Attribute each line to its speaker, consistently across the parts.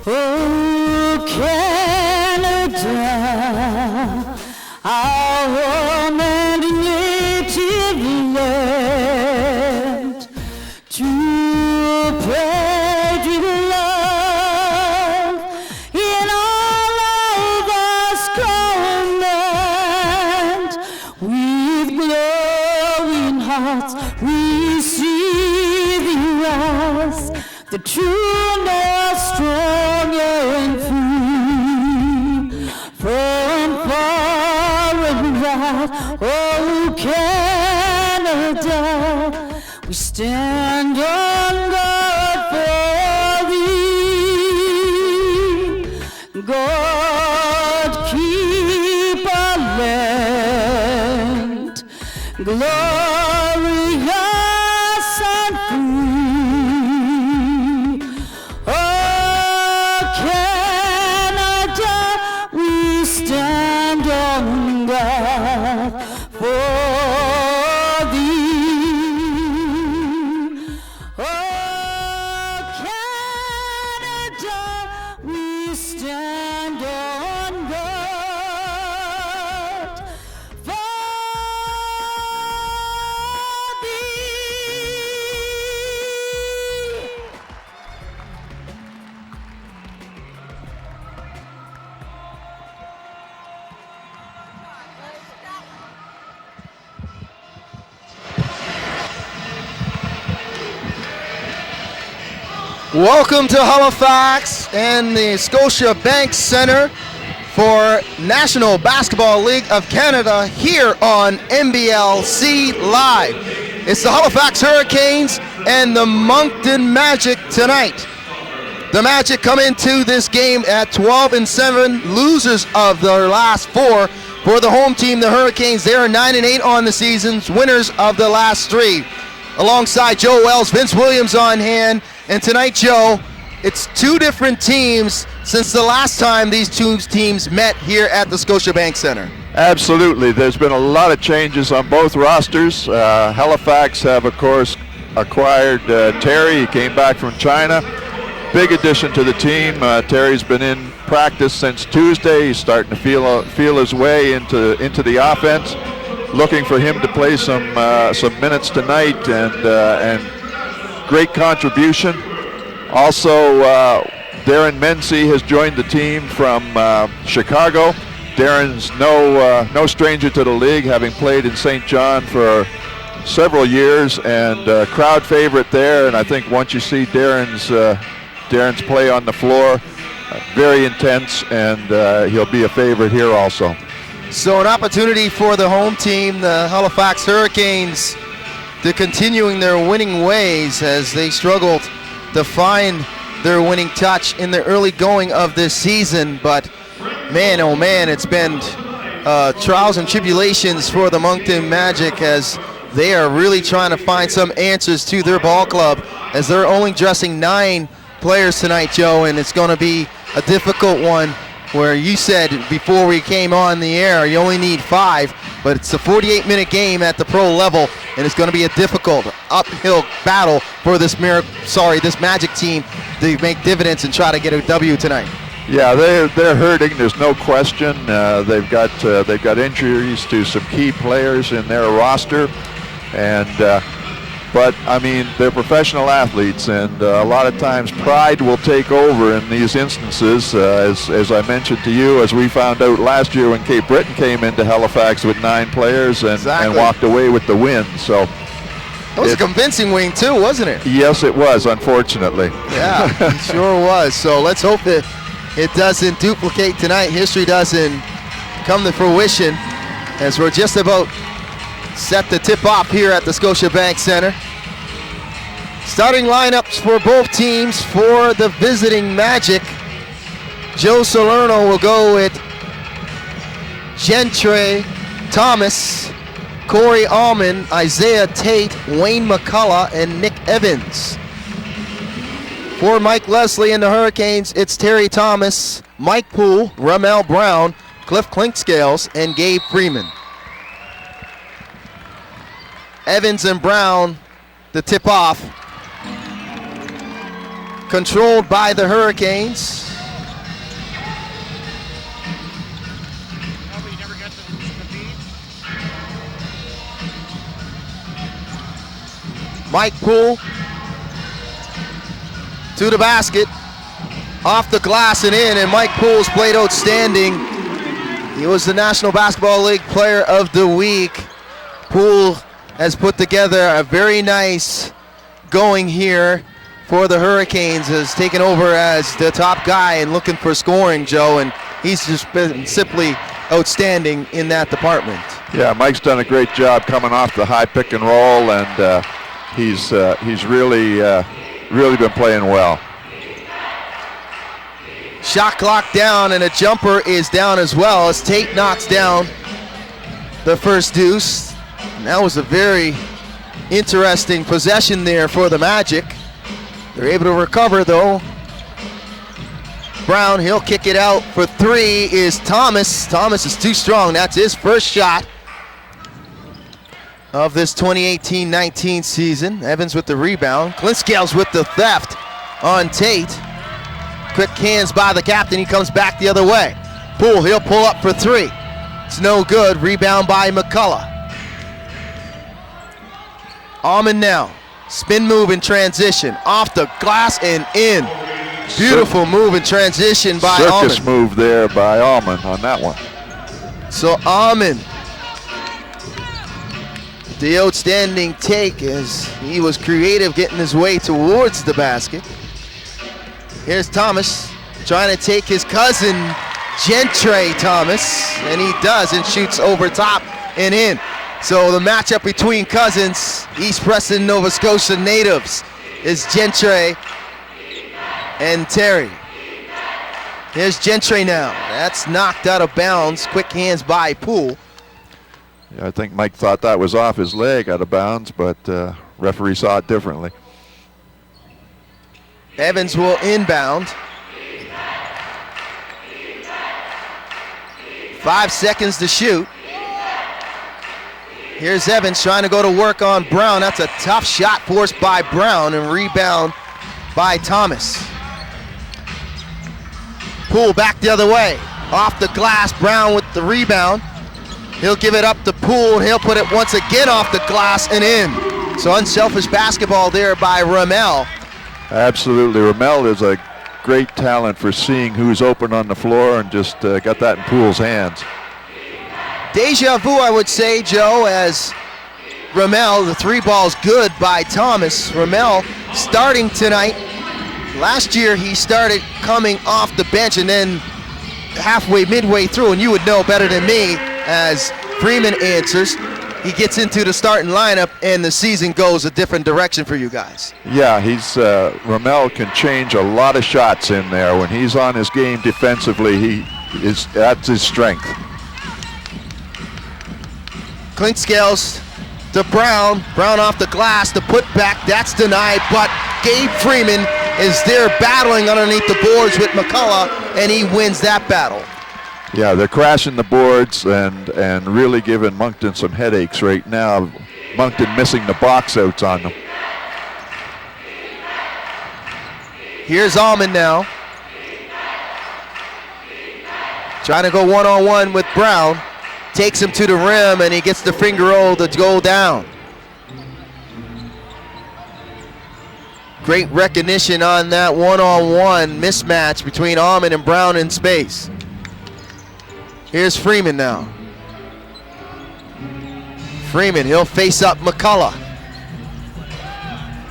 Speaker 1: Oh, Canada, our home and native land, to pledge with love in all of us command. With glowing hearts we see thee rise, the true north, strong and free, from far and wide. Oh, Canada, we stand on guard for thee. God, keep our land glorious and free. Oh, Canada, we stand on guard for thee. Oh, Canada, we stand on guard for thee.
Speaker 2: Welcome to Halifax and the Scotia Bank Centre for National Basketball League of Canada here on NBLC Live. It's the Halifax Hurricanes and the Moncton Magic tonight. The Magic come into this game at 12-7, losers of their last four. For the home team, the Hurricanes, they are 9-8 on the seasons, winners of the last three. Alongside Joe Wells, Vince Williams on hand. And tonight, Joe, it's two different teams since the last time these two teams met here at the Scotiabank Centre.
Speaker 3: Absolutely. There's been a lot of changes on both rosters. Halifax have, of course, acquired Terry. He came back from China. Big addition to the team. Terry's been in practice since Tuesday. He's starting to feel his way into the offense. Looking for him to play some minutes tonight, and great contribution. Also, Darren Menzie has joined the team from Chicago. Darren's no stranger to the league, having played in St. John for several years, and crowd favorite there. And I think once you see Darren's play on the floor, very intense, and he'll be a favorite here also.
Speaker 2: So an opportunity for the home team, the Halifax Hurricanes, to continuing their winning ways as they struggled to find their winning touch in the early going of this season. But man, oh man, it's been trials and tribulations for the Moncton Magic as they are really trying to find some answers to their ball club, as they're only dressing 9 players tonight, Joe, and it's going to be a difficult one, where you said before we came on the air you only need 5, but it's a 48-minute game at the pro level, and it's going to be a difficult uphill battle for this Magic team to make dividends and try to get a W tonight.
Speaker 3: Yeah, they're hurting. There's no question. They've got injuries to some key players in their roster, and but I mean, they're professional athletes, and a lot of times pride will take over in these instances. As I mentioned to you, as we found out last year when Cape Breton came into Halifax with 9 players and walked away with the win. So
Speaker 2: that was a convincing win too, wasn't it?
Speaker 3: Yes, it was, unfortunately.
Speaker 2: Yeah, it sure was. So let's hope that it doesn't duplicate tonight. History doesn't come to fruition, as we're just about set to tip off here at the Scotiabank Centre. Starting lineups for both teams for the visiting Magic. Joe Salerno will go with Gentry, Thomas, Corey Allman, Isaiah Tate, Wayne McCullough, and Nick Evans. For Mike Leslie and the Hurricanes, it's Terry Thomas, Mike Poole, Ramel Brown, Cliff Clinkscales, and Gabe Freeman. Evans and Brown, the tip-off. Controlled by the Hurricanes. Mike Poole to the basket, off the glass and in, and Mike Poole's played outstanding. He was the National Basketball League Player of the Week. Poole has put together a very nice going here for the Hurricanes, has taken over as the top guy and looking for scoring, Joe, and he's just been simply outstanding in that department.
Speaker 3: Yeah, Mike's done a great job coming off the high pick and roll, and he's really been playing well.
Speaker 2: Shot clock down, and a jumper is down as well as Tate knocks down the first deuce. And that was a very interesting possession there for the Magic. They're able to recover though. Brown, he'll kick it out for three is Thomas. Thomas is too strong. That's his first shot of this 2018-19 season. Evans with the rebound. Clinkscales with the theft on Tate. Quick hands by the captain. He comes back the other way. Poole, he'll pull up for three. It's no good. Rebound by McCullough. Almond now. Spin move in transition. Off the glass and in. Beautiful move in transition by
Speaker 3: Circus
Speaker 2: Almond.
Speaker 3: move there by Almond on that one.
Speaker 2: So Almond, the outstanding take as he was creative getting his way towards the basket. Here's Thomas trying to take his cousin Gentry Thomas, and he does and shoots over top and in. So the matchup between cousins, East Preston, Nova Scotia natives, is Gentry and Terry. Here's Gentry now. That's knocked out of bounds. Quick hands by Poole.
Speaker 3: Yeah, I think Mike thought that was off his leg out of bounds, but referee saw it differently.
Speaker 2: Evans will inbound. 5 seconds to shoot. Here's Evans trying to go to work on Brown. That's a tough shot forced by Brown, and rebound by Thomas. Poole back the other way. Off the glass, Brown with the rebound. He'll give it up to Poole, and he'll put it once again off the glass and in. So unselfish basketball there by Ramel.
Speaker 3: Absolutely. Ramel is a great talent for seeing who's open on the floor and just got that in Poole's hands.
Speaker 2: Deja vu, I would say, Joe, as Ramel, the three ball's good by Thomas. Ramel starting tonight. Last year he started coming off the bench and then midway through, and you would know better than me as Freeman answers, he gets into the starting lineup and the season goes a different direction for you guys.
Speaker 3: Yeah, he's Ramel can change a lot of shots in there. When he's on his game defensively, that's his strength.
Speaker 2: Clinkscales to Brown. Brown off the glass, the putback, that's denied, but Gabe Freeman is there battling underneath the boards with McCullough, and he wins that battle.
Speaker 3: Yeah, they're crashing the boards and really giving Moncton some headaches right now. Moncton missing the box outs on them.
Speaker 2: Here's Almond now. Trying to go one-on-one with Brown. Takes him to the rim, and he gets the finger roll to go down. Great recognition on that one-on-one mismatch between Almond and Brown in space. Here's Freeman now. Freeman, he'll face up McCullough.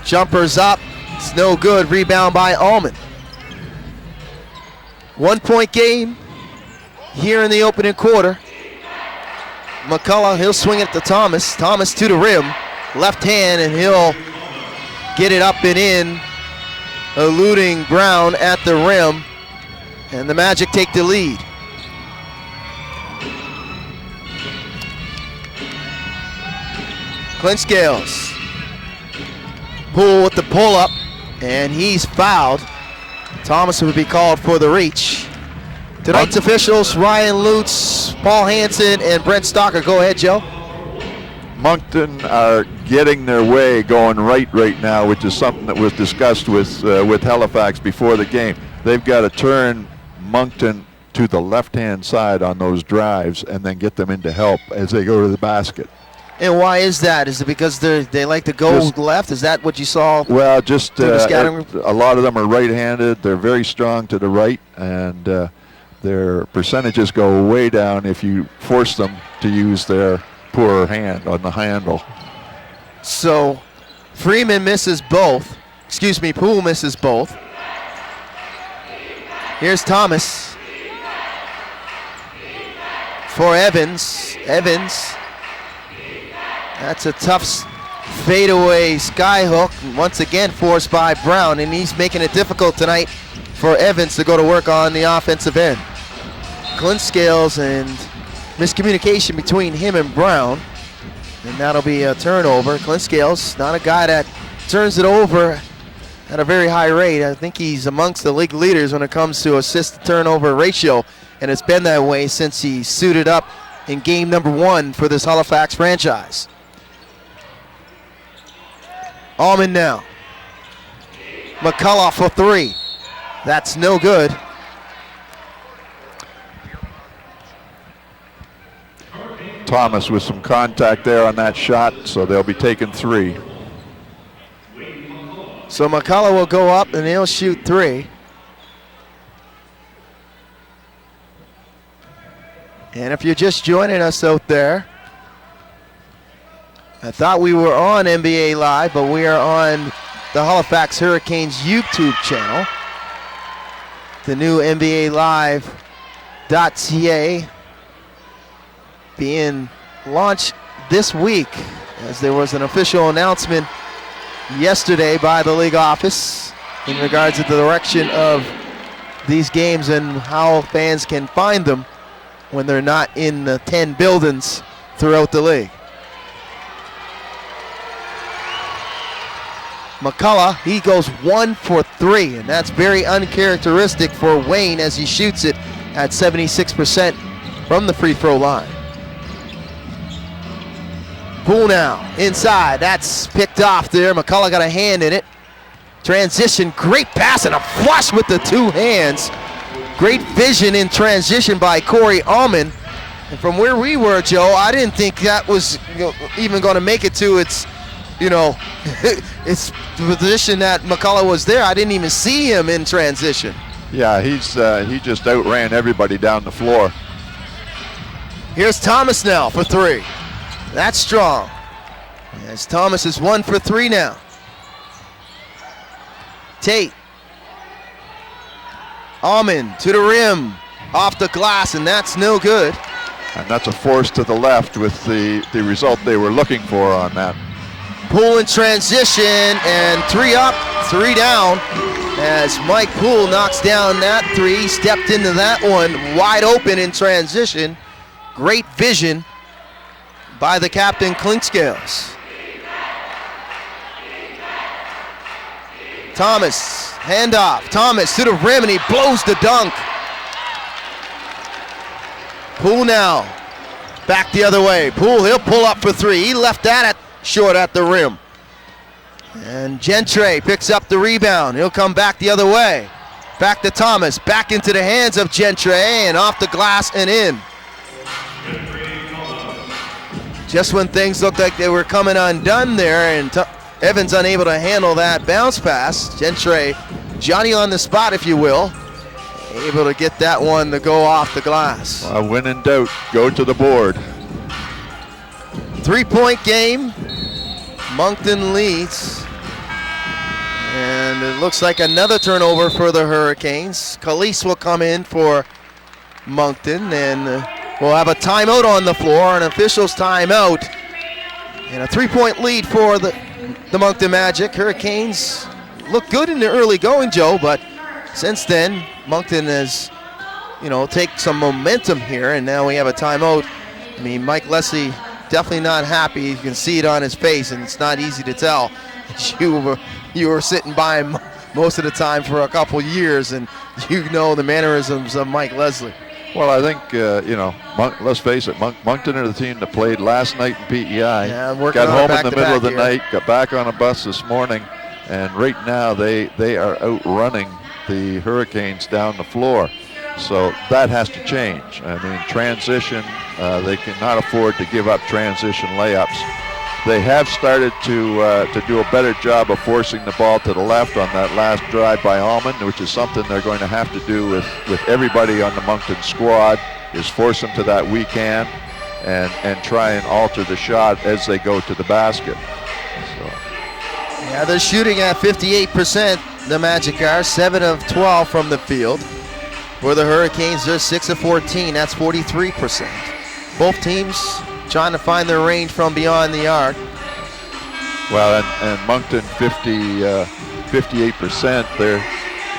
Speaker 2: Jumper's up, it's no good, rebound by Almond. 1 point game here in the opening quarter. McCullough, he'll swing it to Thomas. Thomas to the rim, left hand, and he'll get it up and in, eluding Brown at the rim, and the Magic take the lead. Clinkscales. Poole with the pull-up, and he's fouled. Thomas would be called for the reach. Tonight's officials, Ryan Lutz, Paul Hansen, and Brent Stalker. Go ahead, Joe.
Speaker 3: Moncton are getting their way going right now, which is something that was discussed with Halifax before the game. They've got to turn Moncton to the left-hand side on those drives and then get them into help as they go to the basket.
Speaker 2: And why is that? Is it because they like to go left? Is that what you saw?
Speaker 3: Well, just
Speaker 2: the
Speaker 3: a lot of them are right-handed. They're very strong to the right, and their percentages go way down if you force them to use their poor hand on the handle.
Speaker 2: So Freeman misses both. Excuse me, Poole misses both. Here's Thomas for Evans. Evans. That's a tough fadeaway skyhook. Once again forced by Brown, and he's making it difficult tonight for Evans to go to work on the offensive end. Clint Scales and miscommunication between him and Brown, and that'll be a turnover. Clint Scales, not a guy that turns it over at a very high rate. I think he's amongst the league leaders when it comes to assist-to-turnover ratio, and it's been that way since he suited up in game number 1 for this Halifax franchise. Allman now. McCullough for 3. That's no good.
Speaker 3: Thomas with some contact there on that shot, so they'll be taking 3.
Speaker 2: So McCullough will go up and he'll shoot 3. And if you're just joining us out there, I thought we were on NBA Live, but we are on the Halifax Hurricanes YouTube channel. The new NBA Live.CA being launched this week, as there was an official announcement yesterday by the league office in regards to the direction of these games and how fans can find them when they're not in the 10 buildings throughout the league. McCullough, he goes 1 for 3, and that's very uncharacteristic for Wayne as he shoots it at 76% from the free throw line. Poole now, inside, that's picked off there. McCullough got a hand in it. Transition, great pass and a flush with the 2 hands. Great vision in transition by Corey Allman. And from where we were, Joe, I didn't think that was even going to make it to its the position that McCullough was there. I didn't even see him in transition.
Speaker 3: Yeah, he just outran everybody down the floor.
Speaker 2: Here's Thomas now for 3. That's strong. As Thomas is 1 for 3 now. Tate. Allman to the rim, off the glass, and that's no good.
Speaker 3: And that's a force to the left with the result they were looking for on that.
Speaker 2: Poole in transition, and 3 up, 3 down, as Mike Poole knocks down that 3, stepped into that one wide open in transition. Great vision by the captain, Clint Scales. Thomas, handoff, Thomas to the rim, and he blows the dunk. Poole now, back the other way. Poole, he'll pull up for 3. He left that short at the rim. And Gentry picks up the rebound. He'll come back the other way. Back to Thomas, back into the hands of Gentry, and off the glass and in. Just when things looked like they were coming undone there, and Evans unable to handle that bounce pass. Gentry, Johnny on the spot, if you will, able to get that one to go off the glass.
Speaker 3: When in doubt, go to the board.
Speaker 2: 3-point game. Moncton leads. And it looks like another turnover for the Hurricanes. Calise will come in for Moncton, and we'll have a timeout on the floor, an official's timeout. And a 3-point lead for the Moncton Magic. Hurricanes look good in the early going, Joe, but since then, Moncton has, take some momentum here, and now we have a timeout. I mean, Mike Leslie definitely not happy. You can see it on his face, and it's not easy to tell. You were sitting by him most of the time for a couple years, and you know the mannerisms of Mike Leslie.
Speaker 3: Well, I think, let's face it, Moncton are the team that played last night in PEI.
Speaker 2: Yeah,
Speaker 3: got home in the middle of the night, got back on a bus this morning, and right now they are outrunning the Hurricanes down the floor. So that has to change. I mean, transition, they cannot afford to give up transition layups. They have started to do a better job of forcing the ball to the left on that last drive by Allman, which is something they're going to have to do with everybody on the Moncton squad, is force them to that weak hand and try and alter the shot as they go to the basket. So.
Speaker 2: Yeah, they're shooting at 58%, the Magic are, 7 of 12 from the field. For the Hurricanes, they're 6 of 14, that's 43%. Both teams trying to find their range from beyond the arc.
Speaker 3: Well, and Moncton 58%.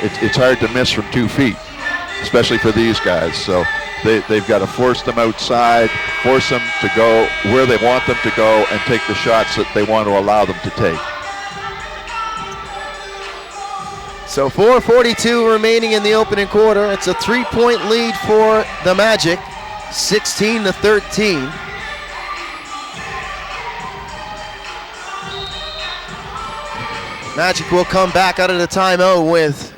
Speaker 3: It's hard to miss from 2 feet, especially for these guys. So they've got to force them outside, force them to go where they want them to go, and take the shots that they want to allow them to take.
Speaker 2: So 4:42 remaining in the opening quarter. It's a 3-point lead for the Magic, 16-13. Magic will come back out of the timeout with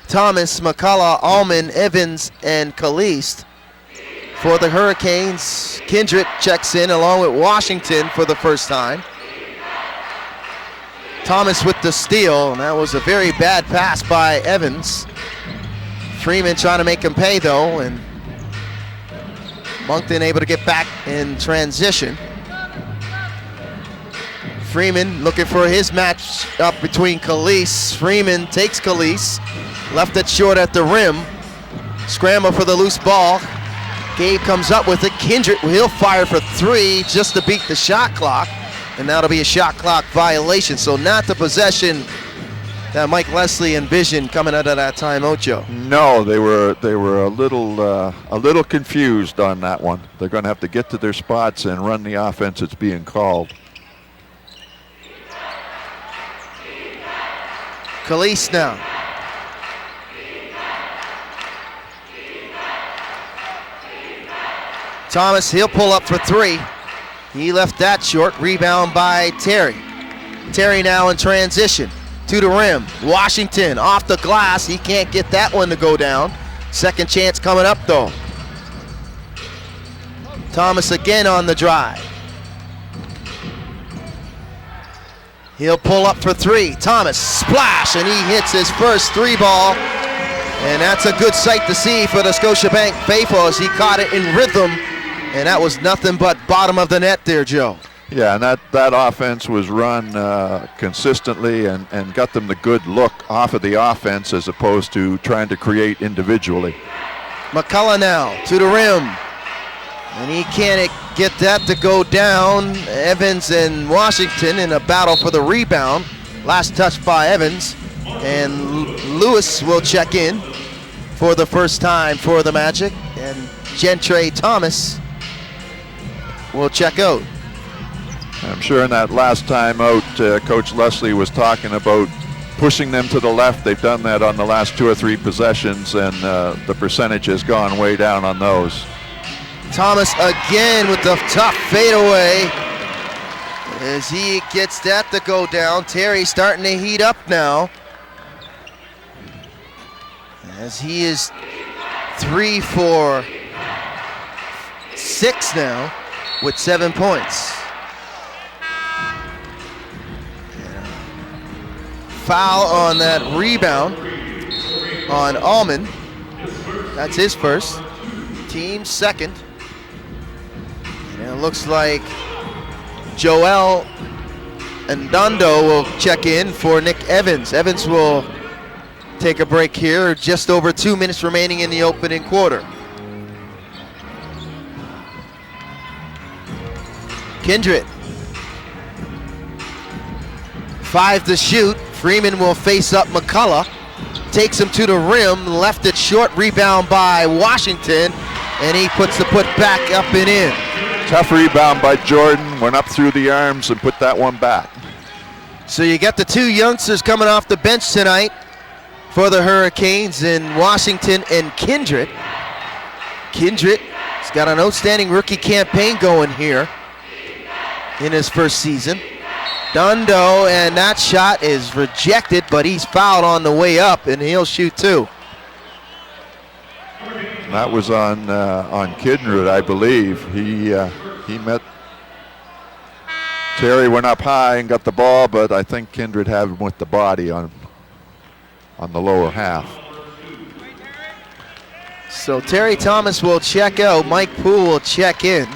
Speaker 2: Thomas, McCullough, Allman, Evans, and Caliste. For the Hurricanes, Kindred checks in along with Washington for the first time. Thomas with the steal, and that was a very bad pass by Evans. Freeman trying to make him pay though, and Moncton able to get back in transition. Freeman looking for his match up between Caliste. Freeman takes Caliste, left it short at the rim. Scramble for the loose ball. Gabe comes up with it. Kindred, he'll fire for 3 just to beat the shot clock, and that'll be a shot clock violation. So not the possession that Mike Leslie envisioned coming out of that timeout, Joe.
Speaker 3: No, they were a little confused on that one. They're going to have to get to their spots and run the offense that's being called.
Speaker 2: Caliste now. Thomas, he'll pull up for 3. He left that short. Rebound by Terry. Terry now in transition to the rim. Washington off the glass. He can't get that one to go down. Second chance coming up though. Thomas again on the drive. He'll pull up for 3. Thomas, splash, and he hits his first 3 ball. And that's a good sight to see for the Scotiabank faithful as he caught it in rhythm. And that was nothing but bottom of the net there, Joe.
Speaker 3: Yeah, and that offense was run consistently and got them the good look off of the offense as opposed to trying to create individually.
Speaker 2: McCullough now to the rim. And he can't get that to go down. Evans and Washington in a battle for the rebound. Last touch by Evans. And Lewis will check in for the first time for the Magic. And Gentry Thomas will check out.
Speaker 3: I'm sure in that last time out, Coach Leslie was talking about pushing them to the left. They've done that on the last 2 or 3 possessions, and the percentage has gone way down on those.
Speaker 2: Thomas again with the tough fadeaway as he gets that to go down. Terry starting to heat up now as he is 3 for 6 now with 7 points. Foul on that rebound on Allman. That's his first. Team second. And it looks like Joel Ndondo will check in for Nick Evans. Evans will take a break here. Just over 2 minutes remaining in the opening quarter. Kindred. 5 to shoot. Freeman will face up McCullough. Takes him to the rim. Left it short. Rebound by Washington. And he puts the putback up and in.
Speaker 3: Tough rebound by Jordan. Went up through the arms and put that one back.
Speaker 2: So you got the 2 youngsters coming off the bench tonight for the Hurricanes in Washington and Kindred. Kindred has got an outstanding rookie campaign going here in his first season. Dundo, and that shot is rejected, but he's fouled on the way up, and he'll shoot 2.
Speaker 3: That was on Kindred, I believe. He met Terry, went up high and got the ball, but I think Kindred had him with the body on the lower half.
Speaker 2: So Terry Thomas will check out. Mike Poole will check in.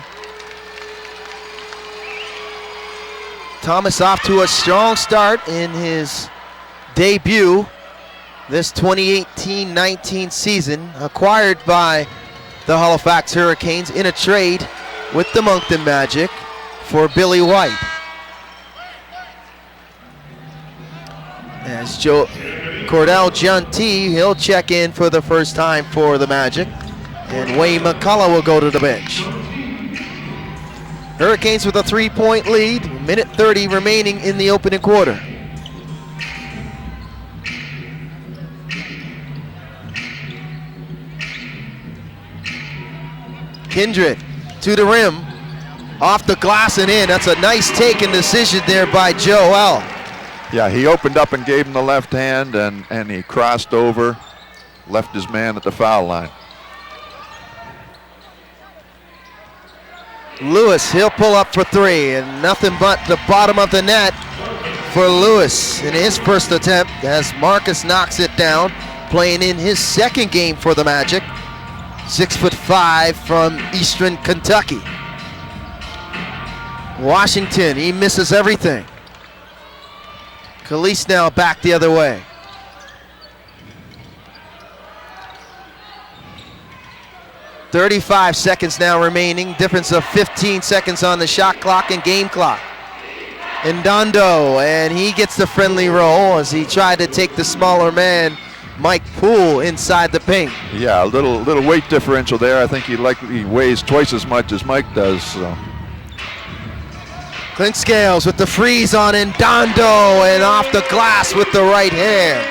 Speaker 2: Thomas off to a strong start in his debut this 2018-19 season, acquired by the Halifax Hurricanes in a trade with the Moncton Magic for Billy White. As Cordell Junti, he'll check in for the first time for the Magic, and Wayne McCullough will go to the bench. Hurricanes with a 3-point lead, minute 30 remaining in the opening quarter. Kindred to the rim, off the glass and in. That's a nice take and decision there by Joel.
Speaker 3: Yeah, he opened up and gave him the left hand, and he crossed over, left his man at the foul line.
Speaker 2: Lewis, he'll pull up for three, and nothing but the bottom of the net for Lewis in his first attempt as Marcus knocks it down, playing in his second game for the Magic. 6'5" from Eastern Kentucky. Washington, he misses everything. Calise now back the other way. .35 seconds now remaining. Difference of 15 seconds on the shot clock and game clock. Ndondo, and he gets the friendly roll as he tried to take the smaller man, Mike Poole, inside the paint.
Speaker 3: Yeah, a little weight differential there. I think he weighs twice as much as Mike does. So.
Speaker 2: Clint Scales with the freeze on Ndondo, and off the glass with the right hand.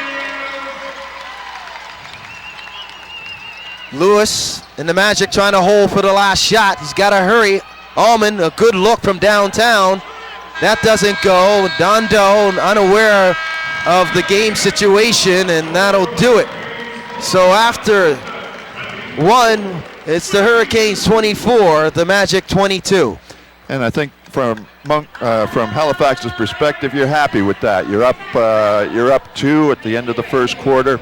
Speaker 2: Lewis and the Magic trying to hold for the last shot. He's got to hurry. Allman, a good look from downtown. That doesn't go. Ndondo unaware of the game situation, and that'll do it. So after one, it's the Hurricanes 24, the Magic 22.
Speaker 3: And I think from Halifax's perspective, you're happy with that. You're up 2 at the end of the first quarter.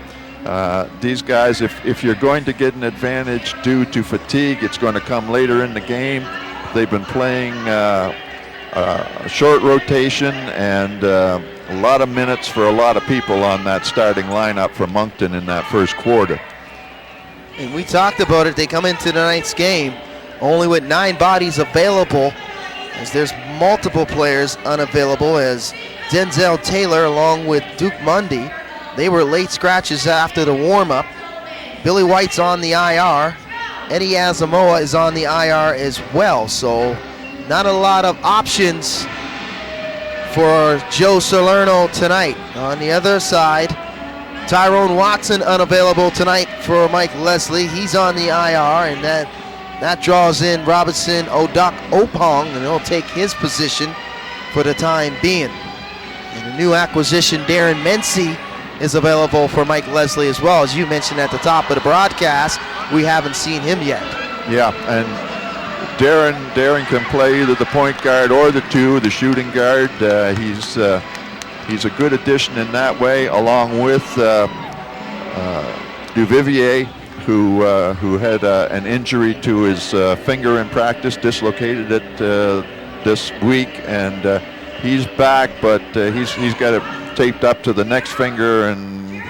Speaker 3: These guys, if you're going to get an advantage due to fatigue, it's going to come later in the game. They've been playing a short rotation and a lot of minutes for a lot of people on that starting lineup for Moncton in that first quarter.
Speaker 2: And we talked about it. They come into tonight's game only with 9 bodies available, as there's multiple players unavailable, as Denzel Taylor along with Duke Mundy, they were late scratches after the warm-up. Billy White's on the IR. Eddie Asamoah is on the IR as well, so not a lot of options for Joe Salerno tonight. On the other side, Tyrone Watson unavailable tonight for Mike Leslie. He's on the IR, and that draws in Robinson Odok Opong, and he'll take his position for the time being. And a new acquisition, Darren Mency, is available for Mike Leslie as well. As you mentioned at the top of the broadcast, we haven't seen him yet.
Speaker 3: Yeah, and Darren can play either the point guard or the shooting guard. He's a good addition in that way, along with Duvivier, who had an injury to his finger in practice, dislocated it this week, and he's back, but he's got it taped up to the next finger, and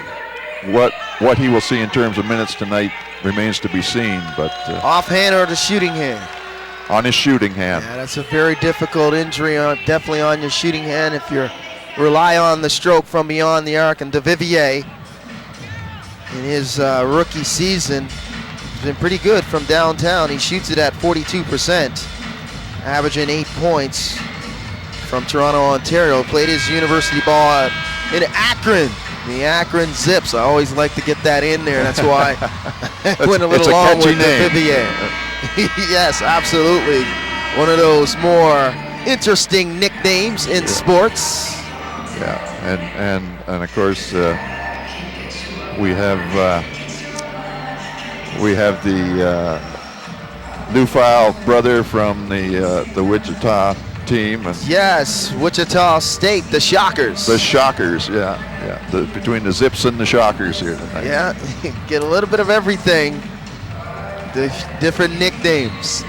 Speaker 3: what he will see in terms of minutes tonight remains to be seen. But
Speaker 2: offhand or the shooting hand?
Speaker 3: On his shooting hand.
Speaker 2: Yeah, that's a very difficult injury, definitely on your shooting hand if you rely on the stroke from beyond the arc. And Duvivier, in his rookie season, has been pretty good from downtown. He shoots it at 42%, averaging 8 points from Toronto, Ontario. Played his university ball in Akron, the Akron Zips. I always like to get that in there. That's why I went a little long with Duvivier. Yes, absolutely. One of those more interesting nicknames in sports.
Speaker 3: Yeah, and of course we have We have the Lufau brother from the Wichita team. And
Speaker 2: Yes, Wichita State, the Shockers.
Speaker 3: the Shockers, yeah. Between the Zips and the Shockers here tonight.
Speaker 2: Yeah, get a little bit of everything. The different nicknames.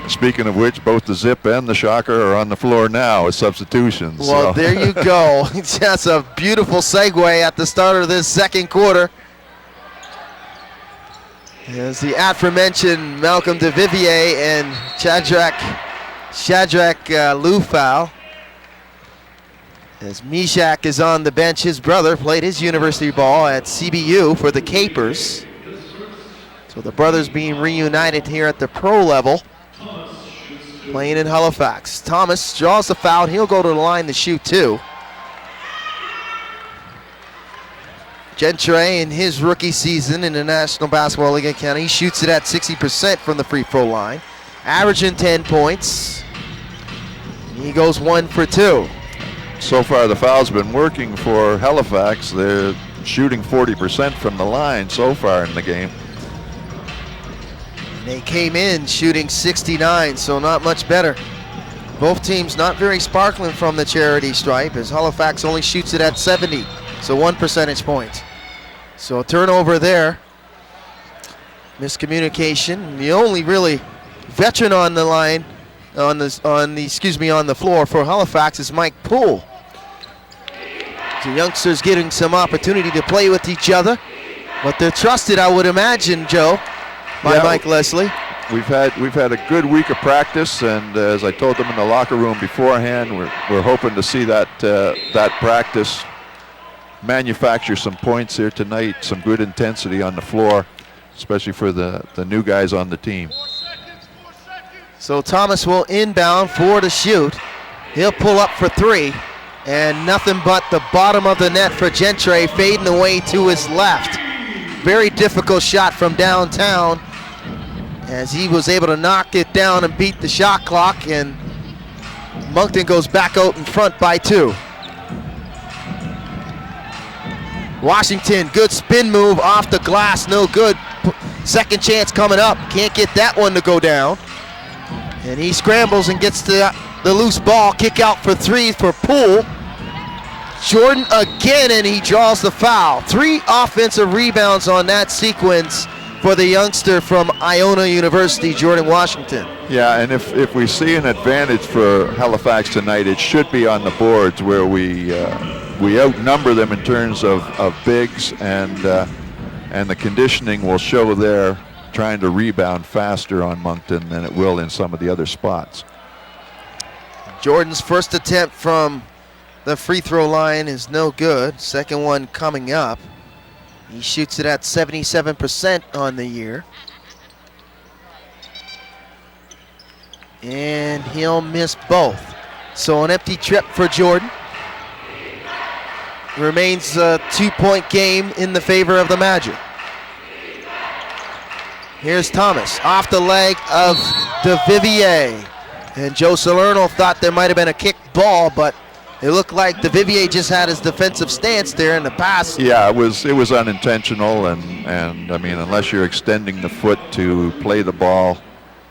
Speaker 3: Speaking of which, both the Zip and the Shocker are on the floor now as substitutions.
Speaker 2: Well,
Speaker 3: so.
Speaker 2: there you go. That's a beautiful segue at the start of this second quarter. As the aforementioned Malcolm DeVivier and Shadrach Lufau. As Mishak is on the bench, his brother played his university ball at CBU for the Capers. So the brothers being reunited here at the pro level, playing in Halifax. Thomas draws the foul. He'll go to the line to shoot two. Gentry in his rookie season in the National Basketball League of Canada, he shoots it at 60% from the free throw line, averaging 10 points. He goes 1 for 2.
Speaker 3: So far, the foul's been working for Halifax. They're shooting 40% from the line so far in the game.
Speaker 2: They came in shooting 69, so not much better. Both teams not very sparkling from the charity stripe, as Halifax only shoots it at 70, so 1 percentage point. So a turnover there. Miscommunication. The only really veteran on the line, on the floor for Halifax is Mike Poole. The youngsters getting some opportunity to play with each other, but they're trusted, I would imagine, Joe, by Mike Leslie.
Speaker 3: We've had a good week of practice, and as I told them in the locker room beforehand, we're hoping to see that practice manufacture some points here tonight, some good intensity on the floor, especially for the new guys on the team.
Speaker 2: So Thomas will inbound for the shoot. He'll pull up for 3, and nothing but the bottom of the net for Gentry, fading away to his left. Very difficult shot from downtown, as he was able to knock it down and beat the shot clock, and Moncton goes back out in front by 2. Washington, good spin move off the glass, no good. Second chance coming up, can't get that one to go down. And he scrambles and gets the loose ball, kick out for 3 for Poole. Jordan again, and he draws the foul. 3 offensive rebounds on that sequence for the youngster from Iona University, Jordan Washington.
Speaker 3: Yeah, and if we see an advantage for Halifax tonight, it should be on the boards, where we outnumber them in terms of bigs, and the conditioning will show there, trying to rebound faster on Moncton than it will in some of the other spots.
Speaker 2: Jordan's first attempt from the free throw line is no good. Second one coming up. He shoots it at 77% on the year. And he'll miss both. So an empty trip for Jordan. Remains a 2-point game in the favor of the Magic. Here's Thomas off the leg of DeVivier. And Joe Salerno thought there might have been a kick ball, but it looked like DeVivier just had his defensive stance there in the pass.
Speaker 3: Yeah, it was unintentional, and I mean, unless you're extending the foot to play the ball,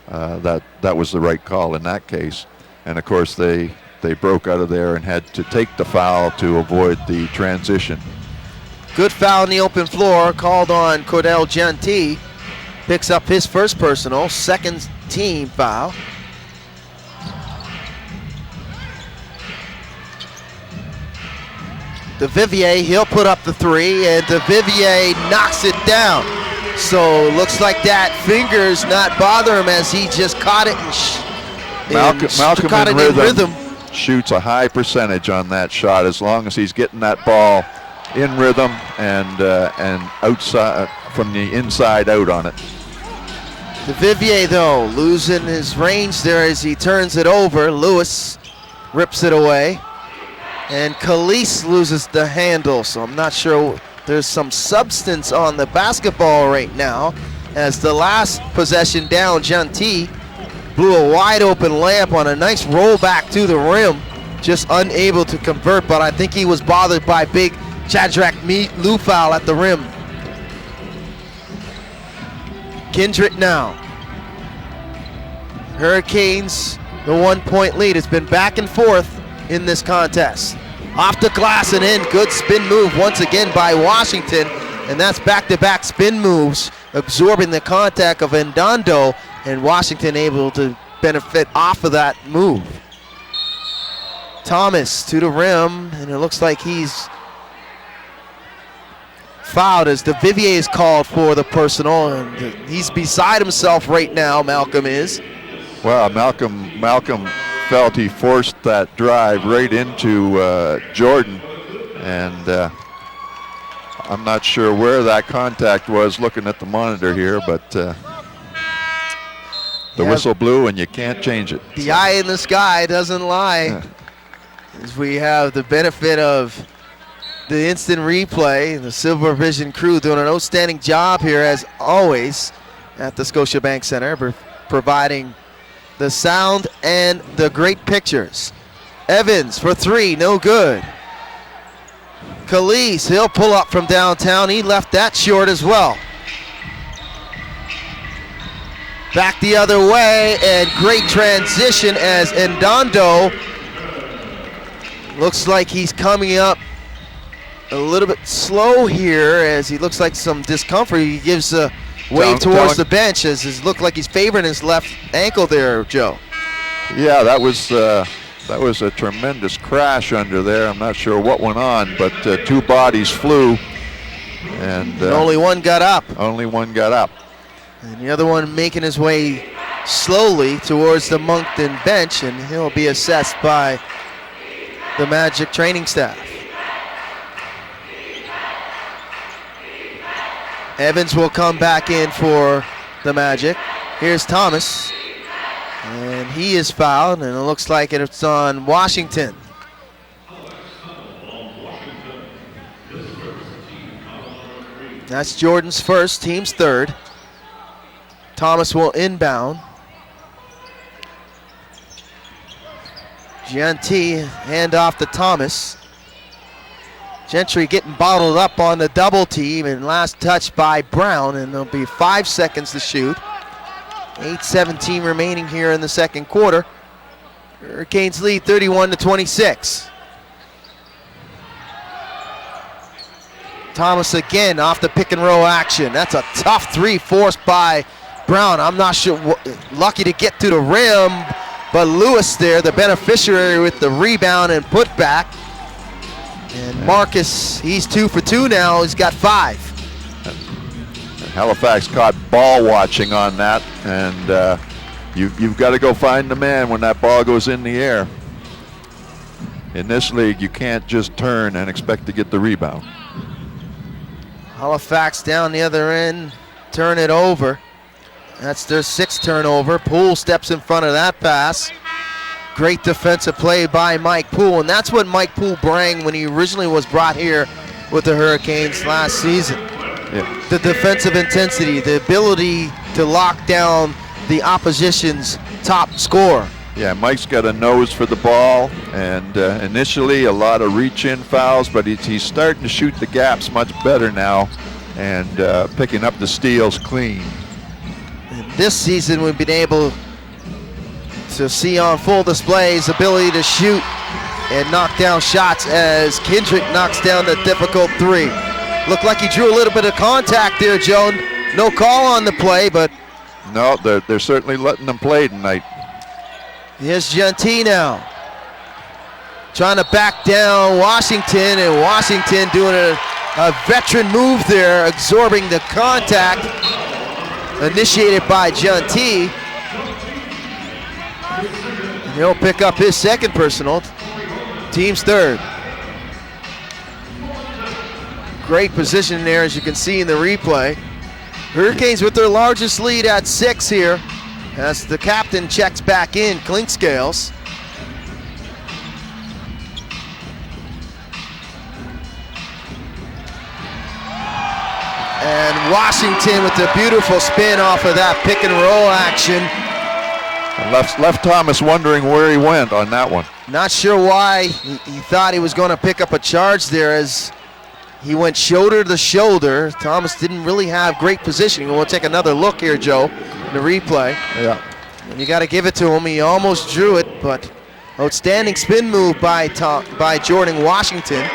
Speaker 3: that was the right call in that case. And of course, they broke out of there and had to take the foul to avoid the transition.
Speaker 2: Good foul in the open floor called on Cordell Gentil. Picks up his first personal, second team foul. DeVivier, he'll put up the 3, and DeVivier knocks it down. So looks like that finger's not bother him, as he just caught it
Speaker 3: Malcolm in rhythm shoots a high percentage on that shot, as long as he's getting that ball in rhythm and outside, from the inside out on it.
Speaker 2: DeVivier, though, losing his range there as he turns it over. Lewis rips it away. And Calise loses the handle, so I'm not sure there's some substance on the basketball right now, as the last possession down, Gentil blew a wide open layup on a nice rollback to the rim, just unable to convert, but I think he was bothered by big Shadrach Lufau at the rim. Kindred now. Hurricanes, the 1-point lead. It's been back and forth in this contest. Off the glass and in. Good spin move once again by Washington. And that's back-to-back spin moves, absorbing the contact of Ndondo, and Washington able to benefit off of that move. Thomas to the rim, and it looks like he's fouled as the Vivier is called for the personal, and he's beside himself right now, Malcolm is.
Speaker 3: Well, Malcolm felt he forced that drive right into Jordan, and I'm not sure where that contact was looking at the monitor here, but the whistle blew and you can't change it.
Speaker 2: The eye in the sky doesn't lie.
Speaker 3: Yeah.
Speaker 2: As we have the benefit of the instant replay, the Silver Vision crew doing an outstanding job here as always at the Scotiabank Center, providing the sound and the great pictures. Evans for three, no good. Calise, he'll pull up from downtown. He left that short as well. Back the other way, and great transition as Ndondo looks like he's coming up a little bit slow here as he looks like some discomfort. He gives a wave towards the bench as it looked like he's favoring his left ankle there, Joe.
Speaker 3: Yeah, that was a tremendous crash under there. I'm not sure what went on, but two bodies flew, and
Speaker 2: only one got up.
Speaker 3: Only one got up.
Speaker 2: And the other one making his way slowly towards the Moncton bench, and he'll be assessed by the Magic training staff. Evans will come back in for the Magic. Here's Thomas, and he is fouled, and it looks like it's on Washington. That's Jordan's first, team's third. Thomas will inbound. Gentry hand off to Thomas. Gentry getting bottled up on the double team, and last touch by Brown, and there'll be 5 seconds to shoot. 8:17 remaining here in the second quarter. Hurricanes lead 31-26. Thomas again off the pick and roll action. That's a tough three forced by Brown. I'm not sure, lucky to get to the rim, but Lewis there, the beneficiary with the rebound and putback. And Marcus, he's 2 for 2 now. He's got 5.
Speaker 3: Halifax caught ball watching on that, and you've got to go find the man when that ball goes in the air. In this league, you can't just turn and expect to get the rebound.
Speaker 2: Halifax down the other end, turn it over. That's their 6th turnover. Poole steps in front of that pass. Great defensive play by Mike Poole, and that's what Mike Poole brought when he originally was brought here with the Hurricanes last season. Yeah. The defensive intensity, the ability to lock down the opposition's top scorer.
Speaker 3: Yeah, Mike's got a nose for the ball, and initially a lot of reach-in fouls, but he's starting to shoot the gaps much better now, and picking up the steals clean.
Speaker 2: And this season we've been able to see on full display his ability to shoot and knock down shots as Kendrick knocks down the difficult three. Looked like he drew a little bit of contact there, Joe. No call on the play, but...
Speaker 3: No, they're certainly letting them play tonight.
Speaker 2: Here's Gentry now. Trying to back down Washington, and Washington doing a veteran move there, absorbing the contact initiated by Gentry. And he'll pick up his 2nd personal, team's 3rd. Great position there, as you can see in the replay. Hurricanes with their largest lead at 6 here, as the captain checks back in, Clinkscales. And Washington with the beautiful spin off of that pick and roll action.
Speaker 3: And left Thomas wondering where he went on that one.
Speaker 2: Not sure why he thought he was going to pick up a charge there, as He went shoulder to shoulder. Thomas didn't really have great positioning. We'll take another look here, Joe, in the replay.
Speaker 3: Yeah.
Speaker 2: And you got to give it to him. He almost drew it, but outstanding spin move by Jordan Washington.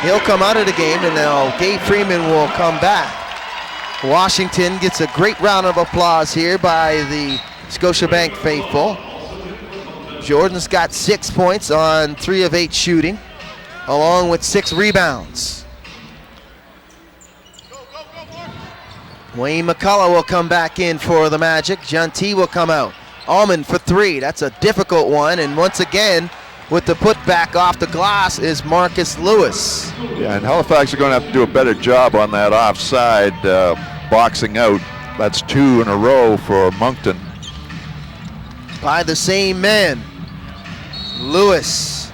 Speaker 2: He'll come out of the game, and now Gabe Freeman will come back. Washington gets a great round of applause here by the Scotiabank faithful. Jordan's got 6 points on 3 of 8 shooting, along with 6 rebounds. Wayne McCullough will come back in for the Magic. John T will come out. Allman for 3. That's a difficult one. And once again, with the putback off the glass is Marcus Lewis.
Speaker 3: Yeah, and Halifax are going to have to do a better job on that offside boxing out. That's 2 in a row for Moncton.
Speaker 2: By the same man, Lewis,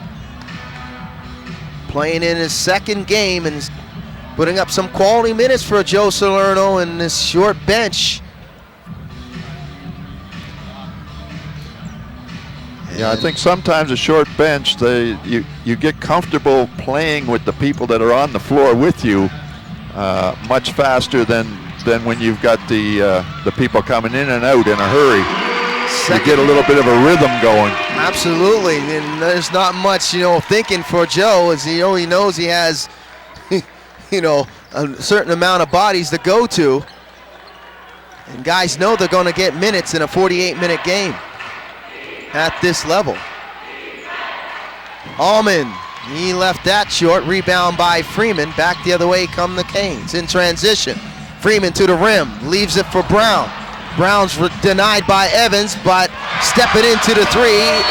Speaker 2: playing in his second game and putting up some quality minutes for Joe Salerno in this short bench.
Speaker 3: Yeah, I think sometimes a short bench, you get comfortable playing with the people that are on the floor with you much faster than when you've got the people coming in and out in a hurry. You get a little bit of a rhythm going.
Speaker 2: Absolutely, and there's not much, thinking for Joe, as he only knows he has, a certain amount of bodies to go to. And guys know they're going to get minutes in a 48-minute game at this level. Allman, he left that short. Rebound by Freeman. Back the other way come the Canes in transition. Freeman to the rim, leaves it for Brown. Brown's denied by Evans, but stepping into the 3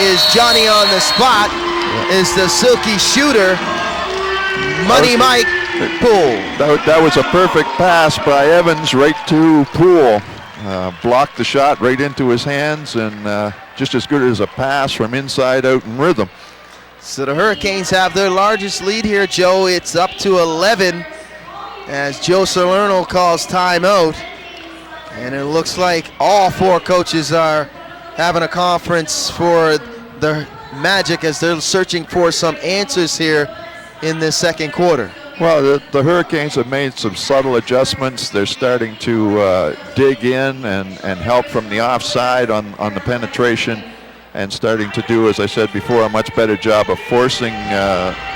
Speaker 2: is Johnny on the spot, is the silky shooter, Money Mike Poole.
Speaker 3: That was a perfect pass by Evans right to Poole. Blocked the shot right into his hands, and just as good as a pass from inside out in rhythm.
Speaker 2: So the Hurricanes have their largest lead here, Joe. It's up to 11 as Joe Salerno calls timeout. And it looks like all 4 coaches are having a conference for the Magic as they're searching for some answers here in this second quarter.
Speaker 3: Well, the Hurricanes have made some subtle adjustments. They're starting to dig in and help from the offside on the penetration, and starting to do, as I said before, a much better job of forcing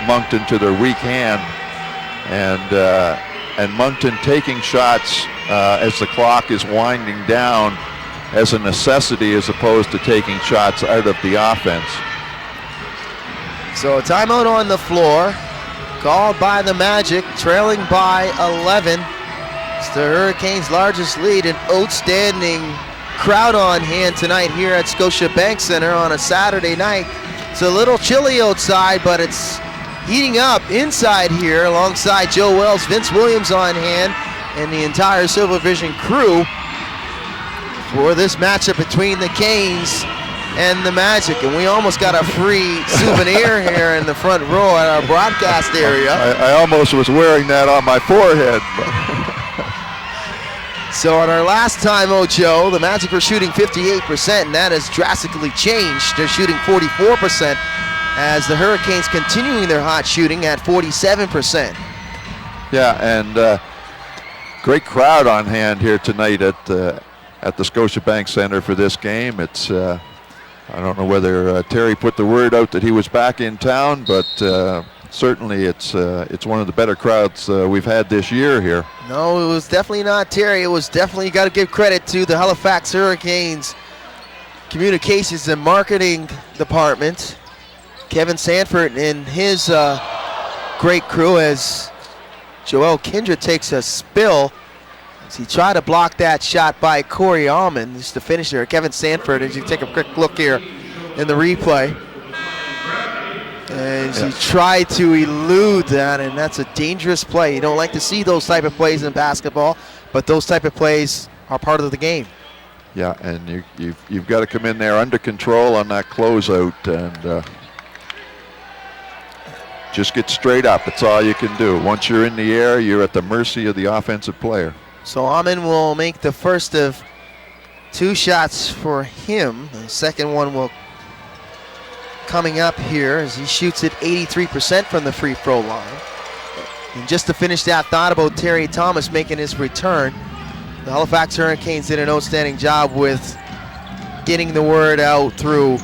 Speaker 3: Moncton to their weak hand. And Moncton taking shots as the clock is winding down as a necessity as opposed to taking shots out of the offense.
Speaker 2: So a timeout on the floor, called by the Magic, trailing by 11. It's the Hurricanes' largest lead. An outstanding crowd on hand tonight here at Scotiabank Center on a Saturday night. It's a little chilly outside, but it's heating up inside here alongside Joe Wells, Vince Williams on hand, and the entire Silver Vision crew for this matchup between the Canes and the Magic. And we almost got a free souvenir here in the front row at our broadcast area.
Speaker 3: I almost was wearing that on my forehead.
Speaker 2: So at our last time, Joe, the Magic were shooting 58%, and that has drastically changed. They're shooting 44%. As the Hurricanes continuing their hot shooting at 47%.
Speaker 3: Yeah, and great crowd on hand here tonight at the Scotiabank Center for this game. It's I don't know whether Terry put the word out that he was back in town, but certainly it's one of the better crowds we've had this year here.
Speaker 2: No, it was definitely not Terry. It was definitely, you got to give credit to the Halifax Hurricanes communications and marketing department. Kevin Sanford and his great crew, as Joel Kindred takes a spill as he tried to block that shot by Corey Allman. Just the finisher, Kevin Sanford, as you take a quick look here in the replay. And he tried to elude that, and that's a dangerous play. You don't like to see those type of plays in basketball, but those type of plays are part of the game.
Speaker 3: Yeah, and you've got to come in there under control on that closeout and just get straight up. That's all you can do. Once you're in the air, you're at the mercy of the offensive player.
Speaker 2: So Allman will make the first of 2 shots for him. The second one will coming up here as he shoots it 83% from the free throw line. And just to finish that thought about Terry Thomas making his return, the Halifax Hurricanes did an outstanding job with getting the word out through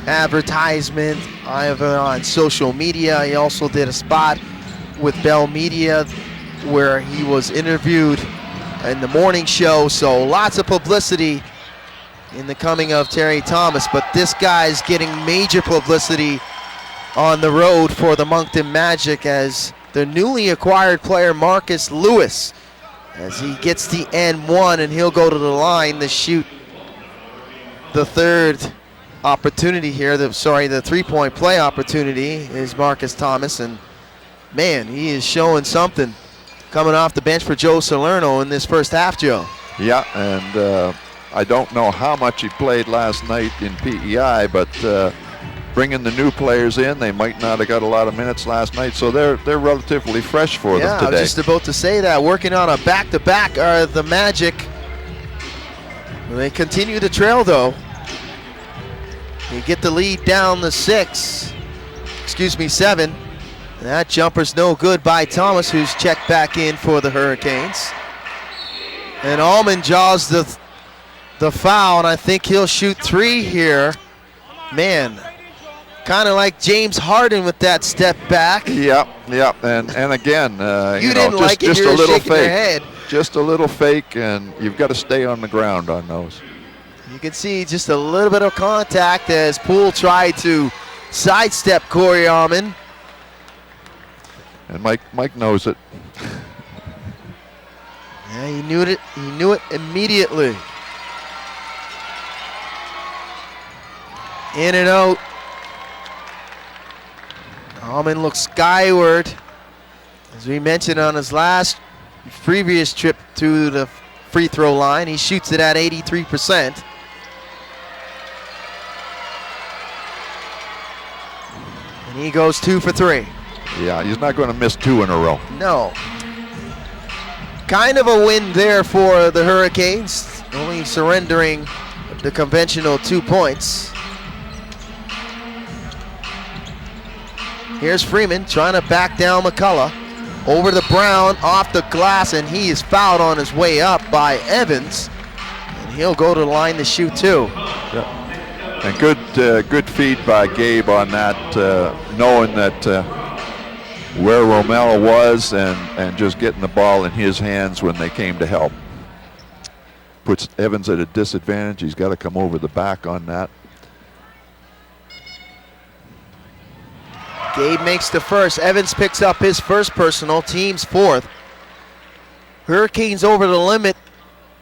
Speaker 2: advertisement, either on social media. He also did a spot with Bell Media where he was interviewed in the morning show. So lots of publicity in the coming of Terry Thomas, but this guy's getting major publicity on the road for the Moncton Magic as their newly acquired player Marcus Lewis, as he gets the N1 and he'll go to the line to shoot the third opportunity here. The three-point play opportunity is Marcus Thomas, and man, he is showing something coming off the bench for Joe Salerno in this first half, Joe.
Speaker 3: Yeah, and I don't know how much he played last night in PEI, but bringing the new players in, they might not have got a lot of minutes last night, so they're relatively fresh for them today.
Speaker 2: I was just about to say that. Working on a back-to-back are the Magic. They continue to trail, though. They get the lead down to 7. That jumper's no good by Thomas, who's checked back in for the Hurricanes. And Allman jaws the foul, and I think he'll shoot 3 here. Man, kind of like James Harden with that step back.
Speaker 3: Yep, and again,
Speaker 2: you didn't
Speaker 3: just,
Speaker 2: like it,
Speaker 3: just
Speaker 2: you
Speaker 3: a
Speaker 2: were
Speaker 3: little
Speaker 2: shaking your
Speaker 3: fake.
Speaker 2: head.
Speaker 3: Just a little fake, and you've got to stay on the ground on those.
Speaker 2: You can see just a little bit of contact as Poole tried to sidestep Corey Allman.
Speaker 3: And Mike knows it.
Speaker 2: Yeah, he knew it. He knew it immediately. In and out. Allman looks skyward, as we mentioned on his previous trip to the free throw line. He shoots it at 83%. And he goes 2 for 3.
Speaker 3: Yeah, he's not going to miss 2 in a row.
Speaker 2: No. Kind of a win there for the Hurricanes, only surrendering the conventional 2 points. Here's Freeman trying to back down McCullough. Over to Brown, off the glass, and he is fouled on his way up by Evans. And he'll go to the line to shoot 2.
Speaker 3: Yeah. And good feed by Gabe on that, knowing that where Romel was and just getting the ball in his hands when they came to help. Puts Evans at a disadvantage. He's got to come over the back on that.
Speaker 2: Gabe makes the first. Evans picks up his first personal, team's 4th. Hurricanes over the limit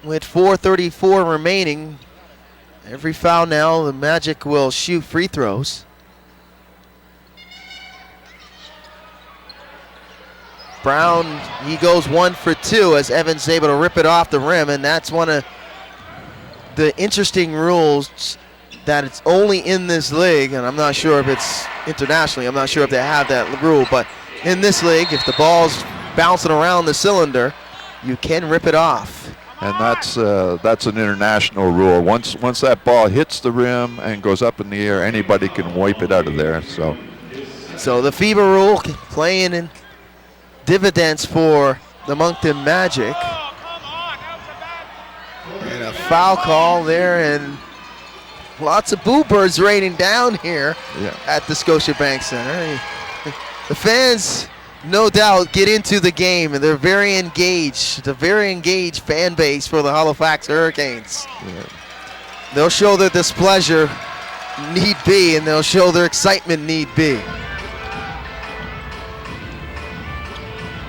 Speaker 2: with 4:34 remaining. Every foul now, the Magic will shoot free throws. Brown, he goes 1 for 2 as Evans is able to rip it off the rim, and that's one of the interesting rules that it's only in this league, and I'm not sure if it's internationally, I'm not sure if they have that rule, but in this league, if the ball's bouncing around the cylinder, you can rip it off.
Speaker 3: And that's an international rule. Once that ball hits the rim and goes up in the air, anybody can wipe it out of there. So
Speaker 2: the FIBA rule playing in dividends for the Moncton Magic. And a foul call there, and lots of boo birds raining down here at the Scotiabank Center. The fans, no doubt, get into the game, and they're very engaged. The very engaged fan base for the Halifax Hurricanes.
Speaker 3: yeah.
Speaker 2: They'll show their displeasure need be, and they'll show their excitement need be.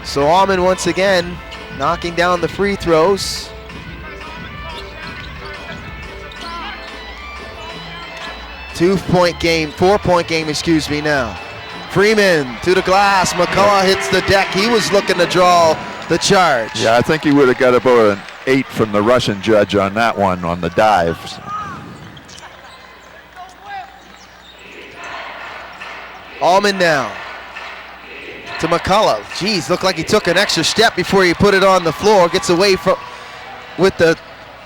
Speaker 2: So Allman once again knocking down the free throws. Four-point game, excuse me now. Freeman to the glass. McCullough hits the deck. He was looking to draw the charge.
Speaker 3: Yeah, I think he would have got about an 8 from the Russian judge on that one, on the dive.
Speaker 2: Allman now to McCullough. Geez, looked like he took an extra step before he put it on the floor. Gets away with the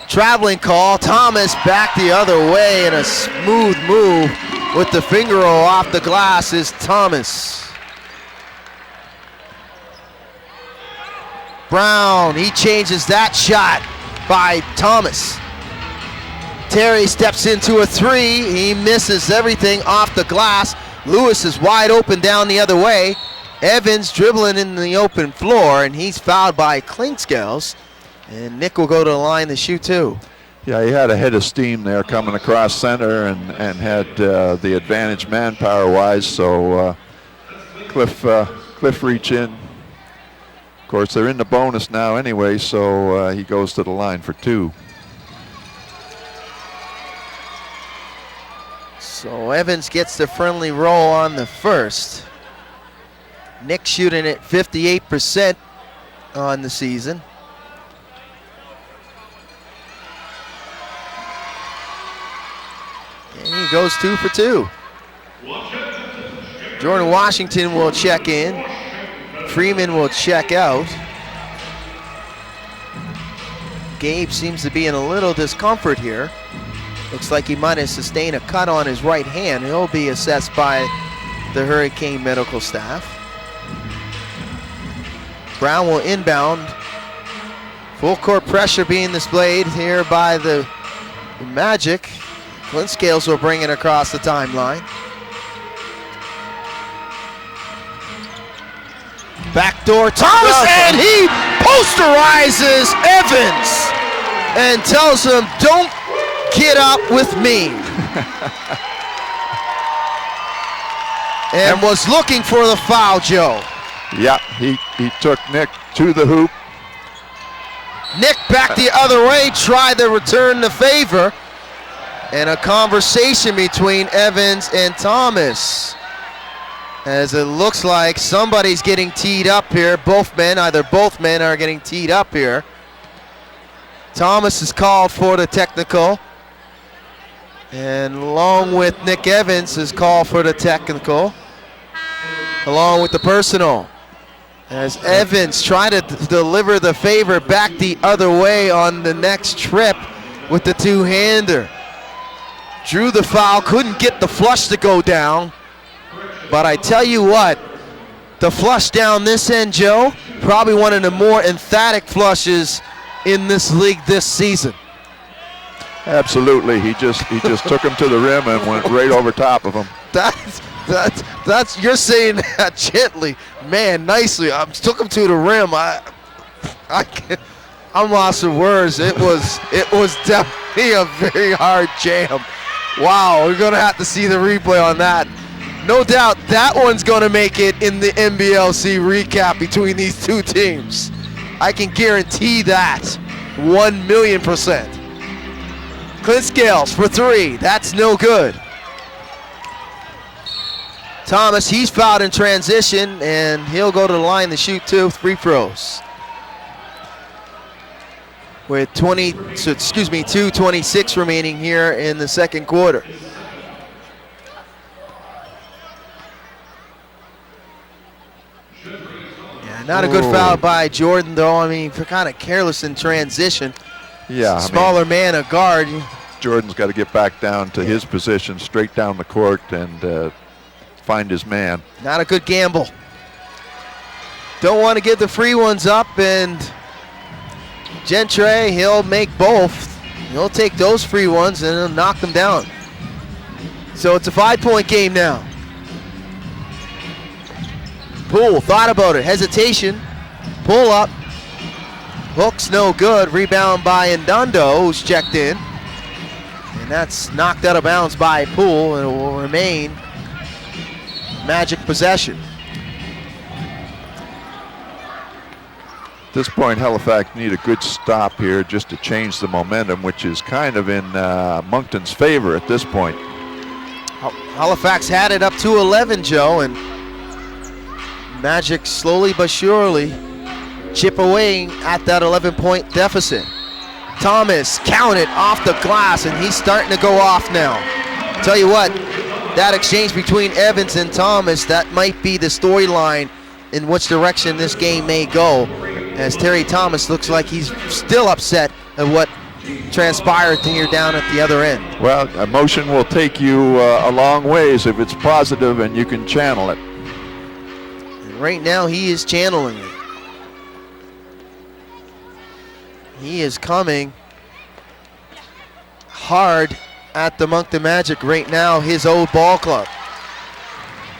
Speaker 2: traveling call. Thomas back the other way, and a smooth move with the finger roll off the glass is Thomas. Brown, he changes that shot by Thomas. Terry steps into a three. He misses everything off the glass. Lewis is wide open down the other way. Evans dribbling in the open floor, and he's fouled by Clinkscales. And Nick will go to the line to shoot two.
Speaker 3: Yeah, he had a head of steam there coming across center and had the advantage manpower-wise, so Cliff reach in. Of course, they're in the bonus now anyway, so he goes to the line for two.
Speaker 2: So Evans gets the friendly roll on the first. Nick shooting at 58% on the season. And he goes 2 for 2. Jordan Washington will check in. Freeman will check out. Gabe seems to be in a little discomfort here. Looks like he might have sustained a cut on his right hand. He'll be assessed by the Hurricane medical staff. Brown will inbound. Full court pressure being displayed here by the Magic. Clinkscales will bring it across the timeline. Backdoor Thomas, and he posterizes Evans and tells him, don't get up with me. And was looking for the foul, Joe.
Speaker 3: Yeah, he took Nick to the hoop.
Speaker 2: Nick back the other way, tried to return the favor. And a conversation between Evans and Thomas, as it looks like somebody's getting teed up here. Both men are getting teed up here. Thomas is called for the technical, and along with Nick Evans is called for the technical, along with the personal, as Evans tried to deliver the favor back the other way on the next trip with the two-hander. Drew the foul, couldn't get the flush to go down. But I tell you what, the flush down this end, Joe, probably one of the more emphatic flushes in this league this season.
Speaker 3: Absolutely, he just took him to the rim and went right over top of him.
Speaker 2: That's you're saying that gently, man, nicely. I took him to the rim. I'm lost for words. It was definitely a very hard jam. Wow, we're gonna have to see the replay on that. No doubt that one's gonna make it in the NBLC recap between these two teams. I can guarantee that 1,000,000%. Clinkscales for three, that's no good. Thomas, he's fouled in transition, and he'll go to the line to shoot two free throws. With 2:26 remaining here in the second quarter. Yeah, not a good foul by Jordan, though. I mean, kind of careless in transition.
Speaker 3: Yeah,
Speaker 2: smaller man, a guard.
Speaker 3: Jordan's got to get back down to his position, straight down the court, and find his man.
Speaker 2: Not a good gamble. Don't want to give the free ones up, and Gentry, he'll make both. He'll take those free ones and he'll knock them down. So it's a 5-point game now. Poole thought about it, hesitation, pull up, hook's no good, rebound by Ndondo, who's checked in. And that's knocked out of bounds by Poole, and it will remain Magic possession.
Speaker 3: At this point, Halifax need a good stop here just to change the momentum, which is kind of in Moncton's favor at this point.
Speaker 2: Halifax had it up to 11, Joe, and Magic slowly but surely chip away at that 11-point deficit. Thomas counted off the glass, and he's starting to go off now. Tell you what, that exchange between Evans and Thomas, that might be the storyline in which direction this game may go, as Terry Thomas looks like he's still upset at what transpired here down at the other end.
Speaker 3: Well, emotion will take you a long ways if it's positive and you can channel it.
Speaker 2: And right now he is channeling it. He is coming hard at the Moncton Magic right now, his old ball club.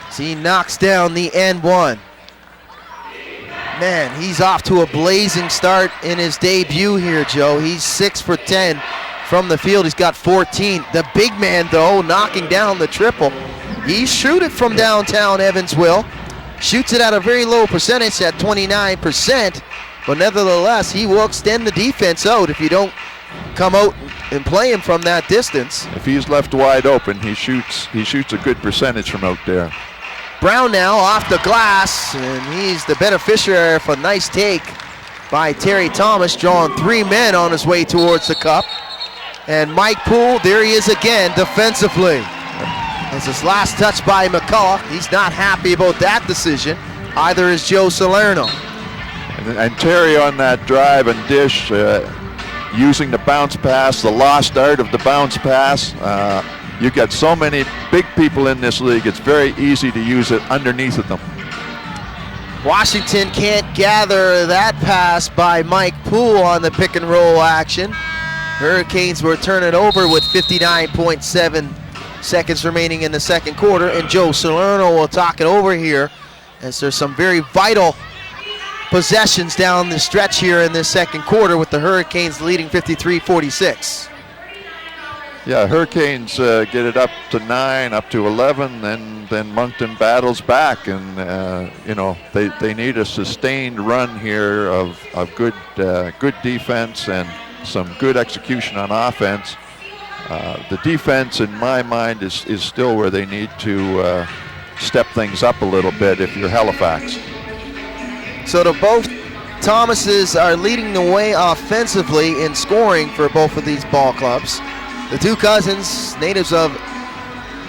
Speaker 2: As he knocks down the N1. Man, he's off to a blazing start in his debut here, Joe. He's 6 for 10 from the field. He's got 14. The big man, though, knocking down the triple. He shoot it from downtown Evansville. Shoots it at a very low percentage at 29%. But nevertheless, he will extend the defense out if you don't come out and play him from that distance.
Speaker 3: If he's left wide open, he shoots a good percentage from out there.
Speaker 2: Brown now off the glass, and he's the beneficiary of a nice take by Terry Thomas, drawing 3 men on his way towards the cup. And Mike Poole, there he is again defensively. As his last touch by McCullough. He's not happy about that decision. Either is Joe Salerno.
Speaker 3: And Terry on that drive and dish, using the bounce pass, the lost art of the bounce pass. You've got so many big people in this league, it's very easy to use it underneath of them.
Speaker 2: Washington can't gather that pass by Mike Poole on the pick and roll action. Hurricanes were turning over with 59.7 seconds remaining in the second quarter, and Joe Salerno will talk it over here as there's some very vital possessions down the stretch here in this second quarter with the Hurricanes leading 53-46.
Speaker 3: Yeah, Hurricanes get it up to 9, up to 11, then Moncton battles back, and you know, they need a sustained run here of good defense and some good execution on offense. The defense, in my mind, is still where they need to step things up a little bit if you're Halifax.
Speaker 2: So the both Thomases are leading the way offensively in scoring for both of these ball clubs. The two cousins, natives of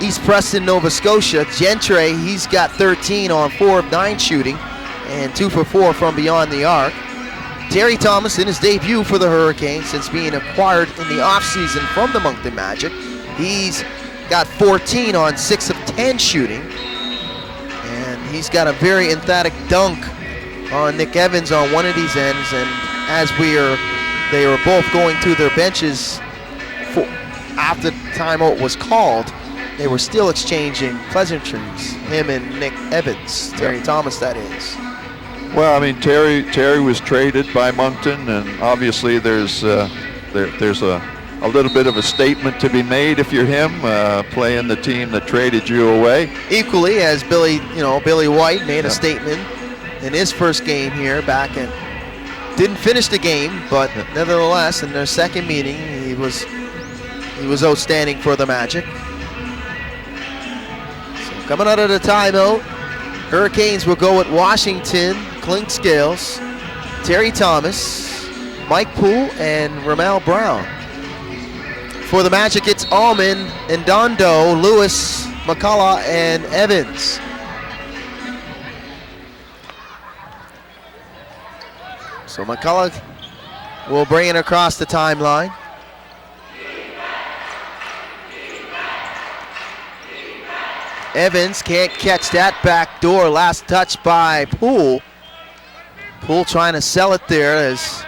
Speaker 2: East Preston, Nova Scotia. Gentry, he's got 13 on 4 of 9 shooting and 2 for 4 from beyond the arc. Terry Thomas in his debut for the Hurricanes since being acquired in the offseason from the Moncton Magic. He's got 14 on 6 of 10 shooting. And he's got a very emphatic dunk on Nick Evans on one of these ends. And as they were both going to their benches after the timeout was called, they were still exchanging pleasantries, him and Nick Evans, Terry Thomas that is.
Speaker 3: Well, I mean, Terry was traded by Moncton, and obviously there's a little bit of a statement to be made if you're him, playing the team that traded you away.
Speaker 2: Equally, as Billy White made a statement in his first game here back and didn't finish the game, but nevertheless, in their second meeting, he was outstanding for the Magic. So coming out of the timeout, Hurricanes will go at Washington, Clink Scales, Terry Thomas, Mike Poole, and Ramel Brown. For the Magic, it's Allman, Ndondo, Lewis, McCullough, and Evans. So McCullough will bring it across the timeline. Evans can't catch that back door. Last touch by Poole. Poole trying to sell it there as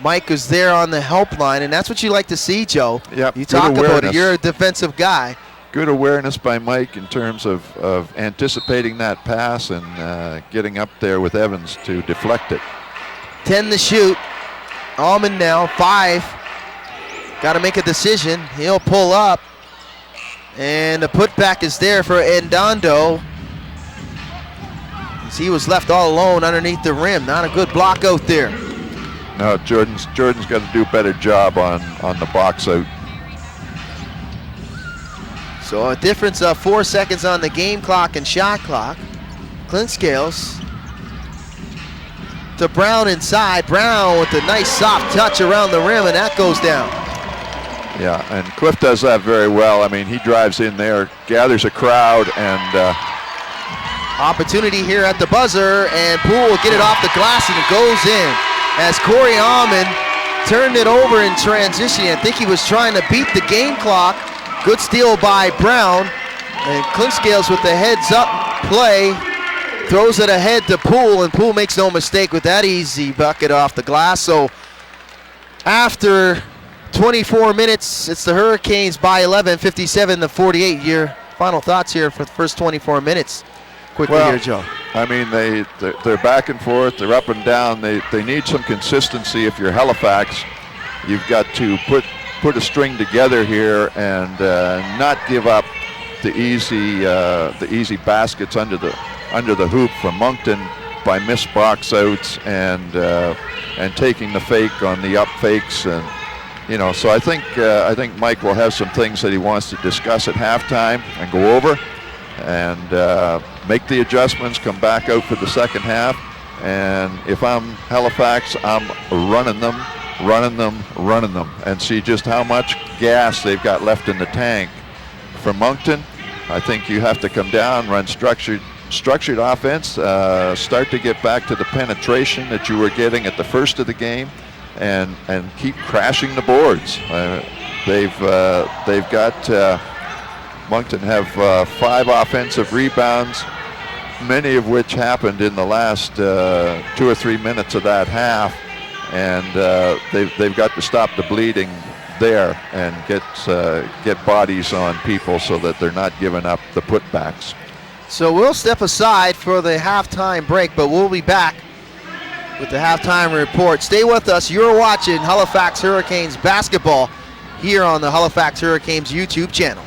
Speaker 2: Mike is there on the help line, and that's what you like to see, Joe.
Speaker 3: Yep,
Speaker 2: you talk about it. You're a defensive guy.
Speaker 3: Good awareness by Mike in terms of anticipating that pass and getting up there with Evans to deflect it.
Speaker 2: 10 to shoot. Allman now, 5. Got to make a decision. He'll pull up. And the putback is there for Ndondo. He was left all alone underneath the rim. Not a good block out there.
Speaker 3: No, Jordan's got to do a better job on the box out.
Speaker 2: So a difference of 4 seconds on the game clock and shot clock. Clint Scales to Brown inside. Brown with a nice soft touch around the rim, and that goes down.
Speaker 3: Yeah, and Cliff does that very well. I mean, he drives in there, gathers a crowd, and
Speaker 2: opportunity here at the buzzer, and Poole will get it off the glass, and it goes in. As Corey Allman turned it over in transition, I think he was trying to beat the game clock. Good steal by Brown, and Clint Scales with the heads-up play throws it ahead to Poole, and Poole makes no mistake with that easy bucket off the glass. So After 24 minutes, it's the Hurricanes by 11, 57-48. Your final thoughts here for the first 24 minutes. Quickly here, Joe.
Speaker 3: I mean, they're back and forth. They're up and down. They need some consistency. If you're Halifax, you've got to put a string together here and not give up the easy baskets under the hoop from Moncton by missed box outs and taking the fake on the up fakes. And so I think Mike will have some things that he wants to discuss at halftime and go over and make the adjustments, come back out for the second half. And if I'm Halifax, I'm running them, and see just how much gas they've got left in the tank. For Moncton, I think you have to come down, run structured offense, start to get back to the penetration that you were getting at the first of the game, and keep crashing the boards. They've got Moncton have 5 offensive rebounds, many of which happened in the last 2 or 3 minutes of that half, and they've got to stop the bleeding there and get bodies on people so that they're not giving up the putbacks.
Speaker 2: So we'll step aside for the halftime break, but we'll be back with the halftime report. Stay with us. You're watching Halifax Hurricanes basketball here on the Halifax Hurricanes YouTube channel.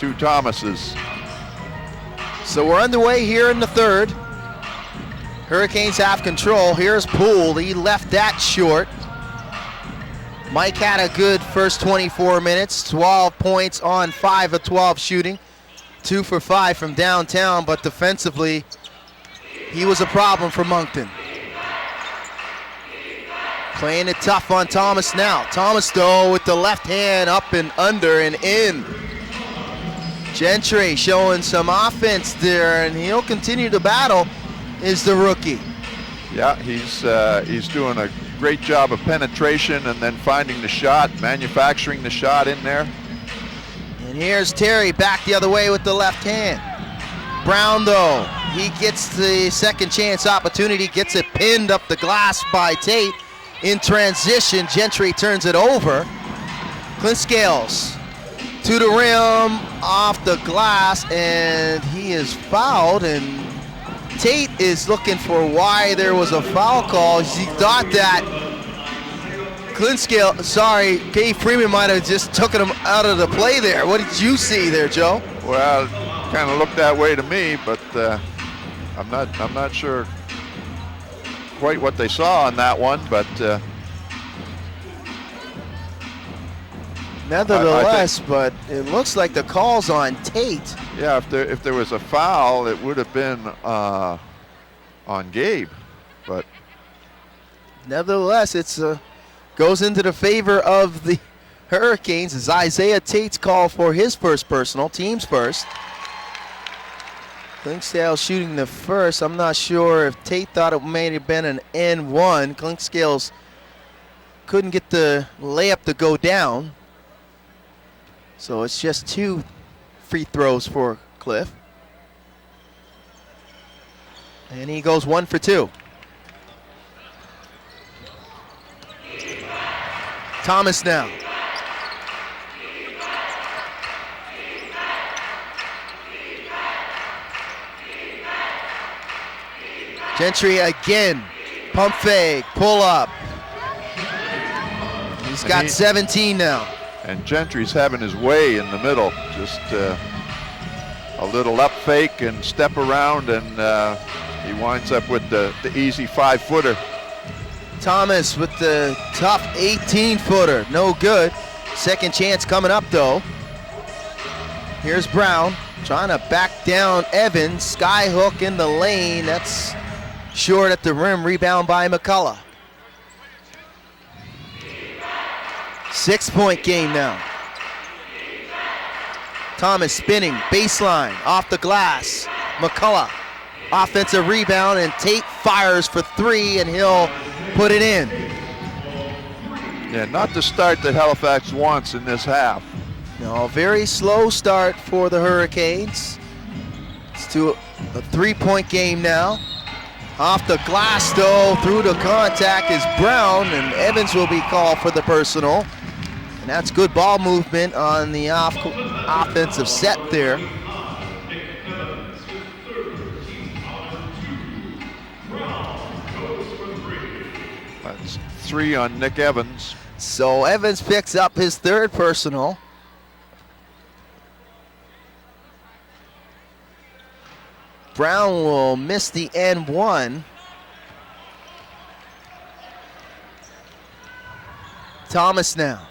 Speaker 3: two Thomases.
Speaker 2: So we're underway here in the third. Hurricanes have control. Here's Poole. He left that short. Mike had a good first 24 minutes, 12 points on 5 of 12 shooting, 2 for 5 from downtown, but defensively, he was a problem for Moncton. Playing it tough on Thomas now. Thomas, though, with the left hand up and under and in. Gentry showing some offense there, and he'll continue to battle, is the rookie.
Speaker 3: Yeah, he's doing a great job of penetration and then finding the shot, manufacturing the shot in there.
Speaker 2: And here's Terry back the other way with the left hand. Brown, though, he gets the second chance opportunity, gets it pinned up the glass by Tate. In transition, Gentry turns it over. Clint Scales to the rim, off the glass, and he is fouled, and Tate is looking for why there was a foul call. He thought that Kay Freeman might have just taken him out of the play there. What did you see there, Joe?
Speaker 3: Well, kind of looked that way to me, but I'm not sure quite what they saw on that one, but
Speaker 2: nevertheless, but it looks like the call's on Tate.
Speaker 3: Yeah, if there was a foul, it would have been on Gabe, but
Speaker 2: nevertheless, it's goes into the favor of the Hurricanes as Isaiah Tate's call for his first personal, team's first. Clinkscale shooting the first. I'm not sure if Tate thought it may have been an N1. Clinkscales couldn't get the layup to go down. So it's just 2 free throws for Cliff. And he goes 1 for 2. Thomas now. Gentry again, pump fake, pull up. He's got 17 now.
Speaker 3: And Gentry's having his way in the middle. Just a little up fake and step around, and he winds up with the easy 5-footer.
Speaker 2: Thomas with the tough 18-footer, no good. Second chance coming up though. Here's Brown trying to back down Evans. Sky hook in the lane, that's short at the rim, rebound by McCullough. 6-point game now. Thomas spinning, baseline, off the glass. McCullough, offensive rebound, and Tate fires for 3, and he'll put it in.
Speaker 3: Yeah, not the start that Halifax wants in this half.
Speaker 2: No, very slow start for the Hurricanes. It's to a 3-point game now. Off the glass though, through the contact is Brown, and Evans will be called for the personal. And that's good ball movement on the offensive set there.
Speaker 3: That's 3 on Nick Evans.
Speaker 2: So Evans picks up his 3rd personal. Brown will miss the N1. Thomas now.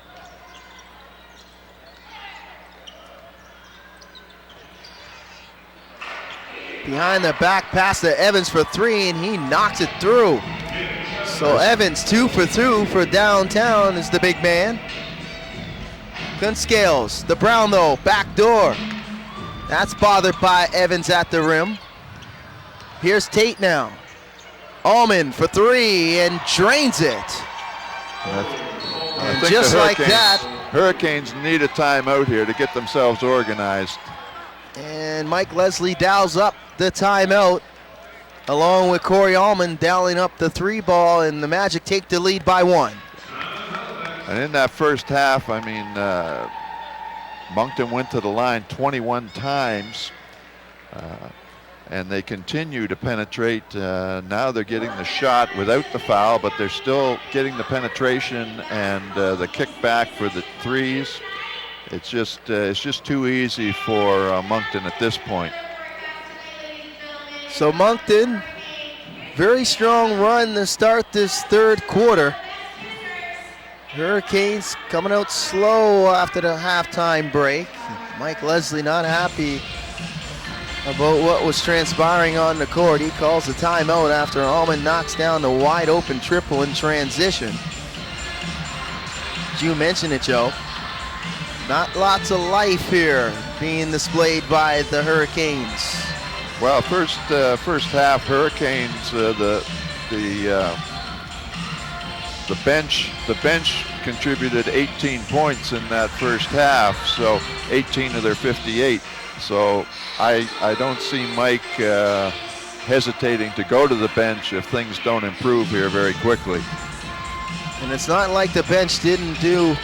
Speaker 2: Behind the back pass to Evans for 3, and he knocks it through. So Evans 2 for 2 for downtown is the big man. Clint Scales, the Brown though, back door. That's bothered by Evans at the rim. Here's Tate now. Allman for 3 and drains it.
Speaker 3: I think
Speaker 2: just
Speaker 3: the
Speaker 2: like that.
Speaker 3: Hurricanes need a timeout here to get themselves organized.
Speaker 2: And Mike Leslie dials up the timeout, along with Corey Allman dialing up the 3 ball, and the Magic take the lead by 1.
Speaker 3: And in that first half, I mean, Moncton went to the line 21 times, and they continue to penetrate. Now they're getting the shot without the foul, but they're still getting the penetration and the kickback for the 3s. It's just too easy for Moncton at this point.
Speaker 2: So Moncton, very strong run to start this third quarter. Hurricanes coming out slow after the halftime break. Mike Leslie not happy about what was transpiring on the court. He calls a timeout after Allman knocks down the wide open triple in transition. You mentioned it, Joe. Not lots of life here being displayed by the Hurricanes.
Speaker 3: Well, first half Hurricanes, the bench contributed 18 points in that first half, so 18 of their 58. So I don't see Mike hesitating to go to the bench if things don't improve here very quickly.
Speaker 2: And it's not like the bench didn't do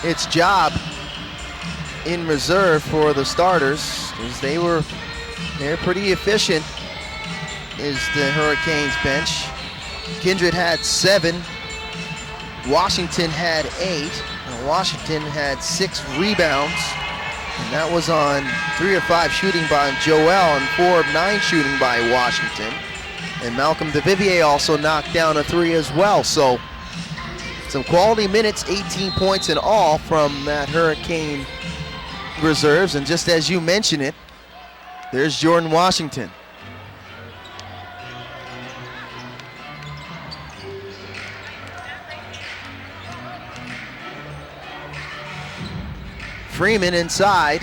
Speaker 2: its job in reserve for the starters, as they're pretty efficient, is the Hurricanes bench. Kindred had 7, Washington had 8, and Washington had 6 rebounds, and that was on 3 of 5 shooting by Joel and 4 of 9 shooting by Washington. And Malcolm DeVivier also knocked down a 3 as well. So some quality minutes, 18 points in all from that Hurricane reserves. And just as you mentioned it, there's Jordan Washington. Freeman inside,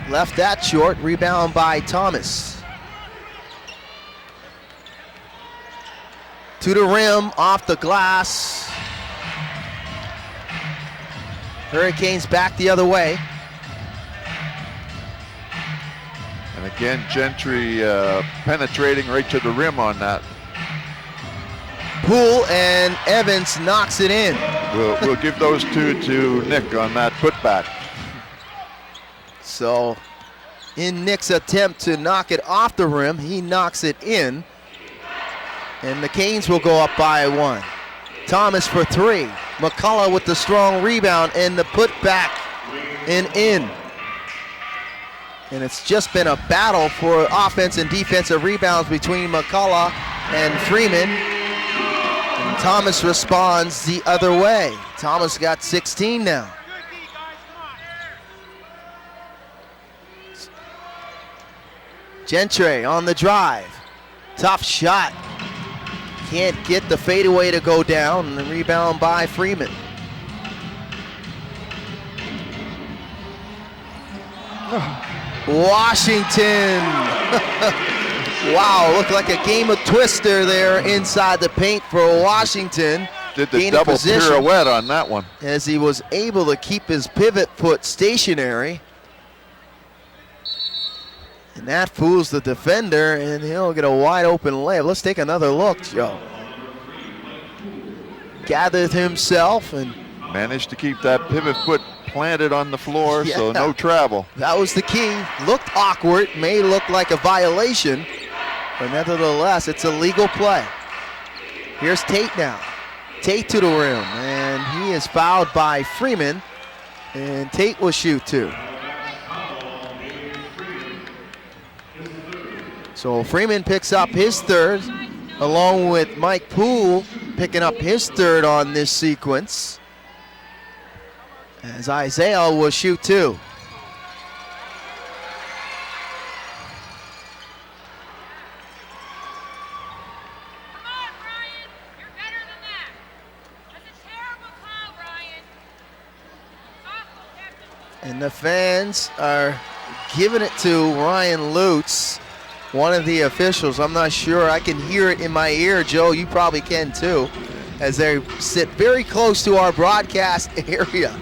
Speaker 2: left that short, rebound by Thomas. To the rim, off the glass. Hurricanes back the other way.
Speaker 3: And again, Gentry penetrating right to the rim on that.
Speaker 2: Poole and Evans knocks it in.
Speaker 3: We'll give those two to Nick on that putback.
Speaker 2: So in Nick's attempt to knock it off the rim, he knocks it in. And the Canes will go up by 1. Thomas for 3. McCullough with the strong rebound and the putback and in. And it's just been a battle for offense and defensive rebounds between McCullough and Freeman. And Thomas responds the other way. Thomas got 16 now. Gentry on the drive. Tough shot. Can't get the fadeaway to go down, and the rebound by Freeman. Washington. Wow, looked like a game of Twister there inside the paint for Washington.
Speaker 3: Did the double pirouette on that one.
Speaker 2: As he was able to keep his pivot foot stationary. And that fools the defender, and he'll get a wide open layup. Let's take another look, Joe. Gathered himself and
Speaker 3: managed to keep that pivot foot planted on the floor, so no travel.
Speaker 2: That was the key. Looked awkward, may look like a violation, but nevertheless, it's a legal play. Here's Tate now. Tate to the rim, and he is fouled by Freeman, and Tate will shoot 2. So Freeman picks up his 3rd, along with Mike Poole picking up his 3rd on this sequence, as Isaiah will shoot 2. And the fans are giving it to Ryan Lutz, one of the officials. I'm not sure. I can hear it in my ear, Joe. You probably can too, as they sit very close to our broadcast area.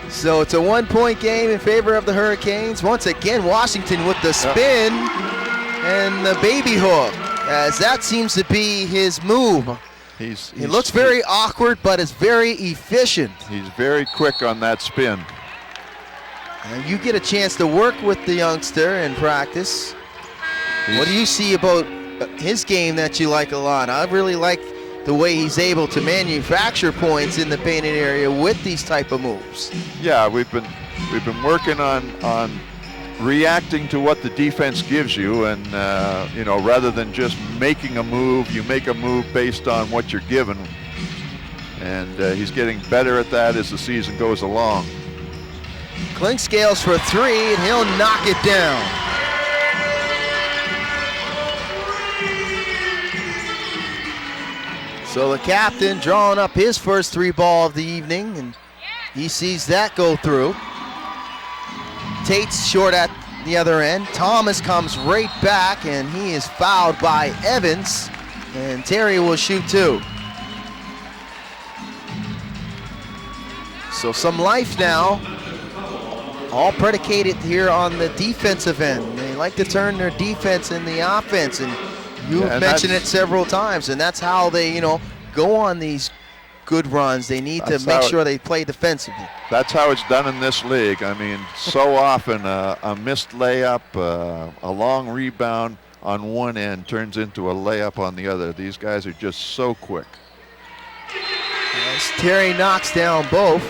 Speaker 2: So it's a 1-point game in favor of the Hurricanes. Once again, Washington with the spin and the baby hook, as that seems to be his move. He looks very awkward, but is very efficient.
Speaker 3: He's very quick on that spin.
Speaker 2: And you get a chance to work with the youngster in practice. What do you see about his game that you like a lot? I really like the way he's able to manufacture points in the painted area with these type of moves.
Speaker 3: Yeah, we've been working on reacting to what the defense gives you, and you know, rather than just making a move, you make a move based on what you're given. And he's getting better at that as the season goes along.
Speaker 2: Clinkscales for three, and he'll knock it down. So the captain drawing up his first three ball of the evening, and he sees that go through. Tate's short at the other end. Thomas comes right back, and he is fouled by Evans, and Terry will shoot two. So some life now, all predicated here on the defensive end. They like to turn their defense in the offense, and you've mentioned it several times, and that's how they, you know, go on these good runs. They need to make sure they play defensively.
Speaker 3: That's how it's done in this league. I mean, so often a missed layup, a long rebound on one end turns into a layup on the other. These guys are just so quick.
Speaker 2: As Terry knocks down both,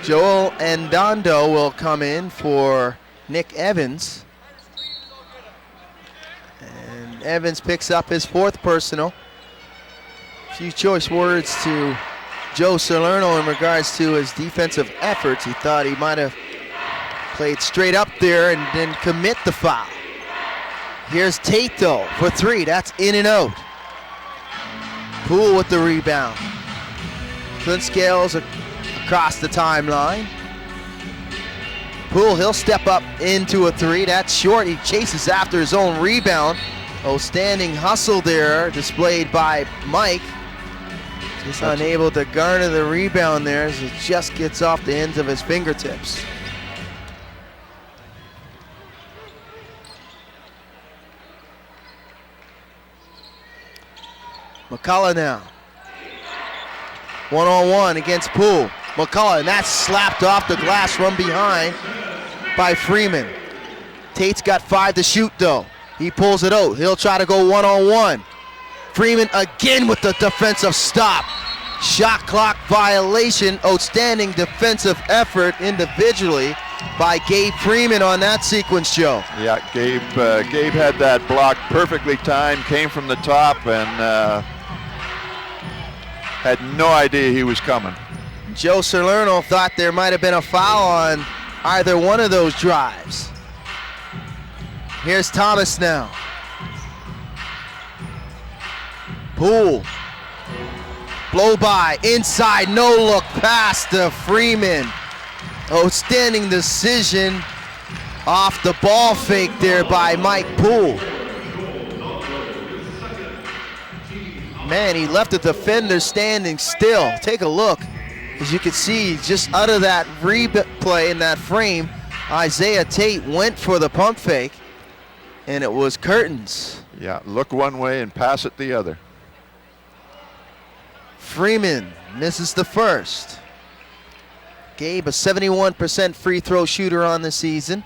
Speaker 2: Joel Ndondo will come in for Nick Evans. And Evans picks up his fourth personal. A few choice words to Joe Salerno in regards to his defensive efforts. He thought he might have played straight up there and then commit the foul. Here's Tate though for three. That's in and out. Poole with the rebound. Clinkscales across the timeline. Poole, he'll step up into a three. That's short. He chases after his own rebound. Outstanding hustle there displayed by Mike. Just unable to garner the rebound there as it just gets off the ends of his fingertips. McCullough now. One-on-one against Poole. McCullough, and that's slapped off the glass from behind by Freeman. Tate's got 5 to shoot though. He pulls it out. He'll try to go one-on-one. Freeman again with the defensive stop. Shot clock violation. Outstanding defensive effort individually by Gabe Freeman on that sequence, Joe.
Speaker 3: Yeah, Gabe had that block perfectly timed, came from the top, and had no idea he was coming.
Speaker 2: Joe Salerno thought there might have been a foul on either one of those drives. Here's Thomas now. Poole. Blow by, inside, no look pass to Freeman. Outstanding decision off the ball fake there by Mike Poole. Man, he left the defender standing still. Take a look. As you can see, just out of that replay in that frame, Isaiah Tate went for the pump fake, and it was curtains.
Speaker 3: Yeah, look one way and pass it the other.
Speaker 2: Freeman misses the first. Gabe, a 71% free throw shooter on the season.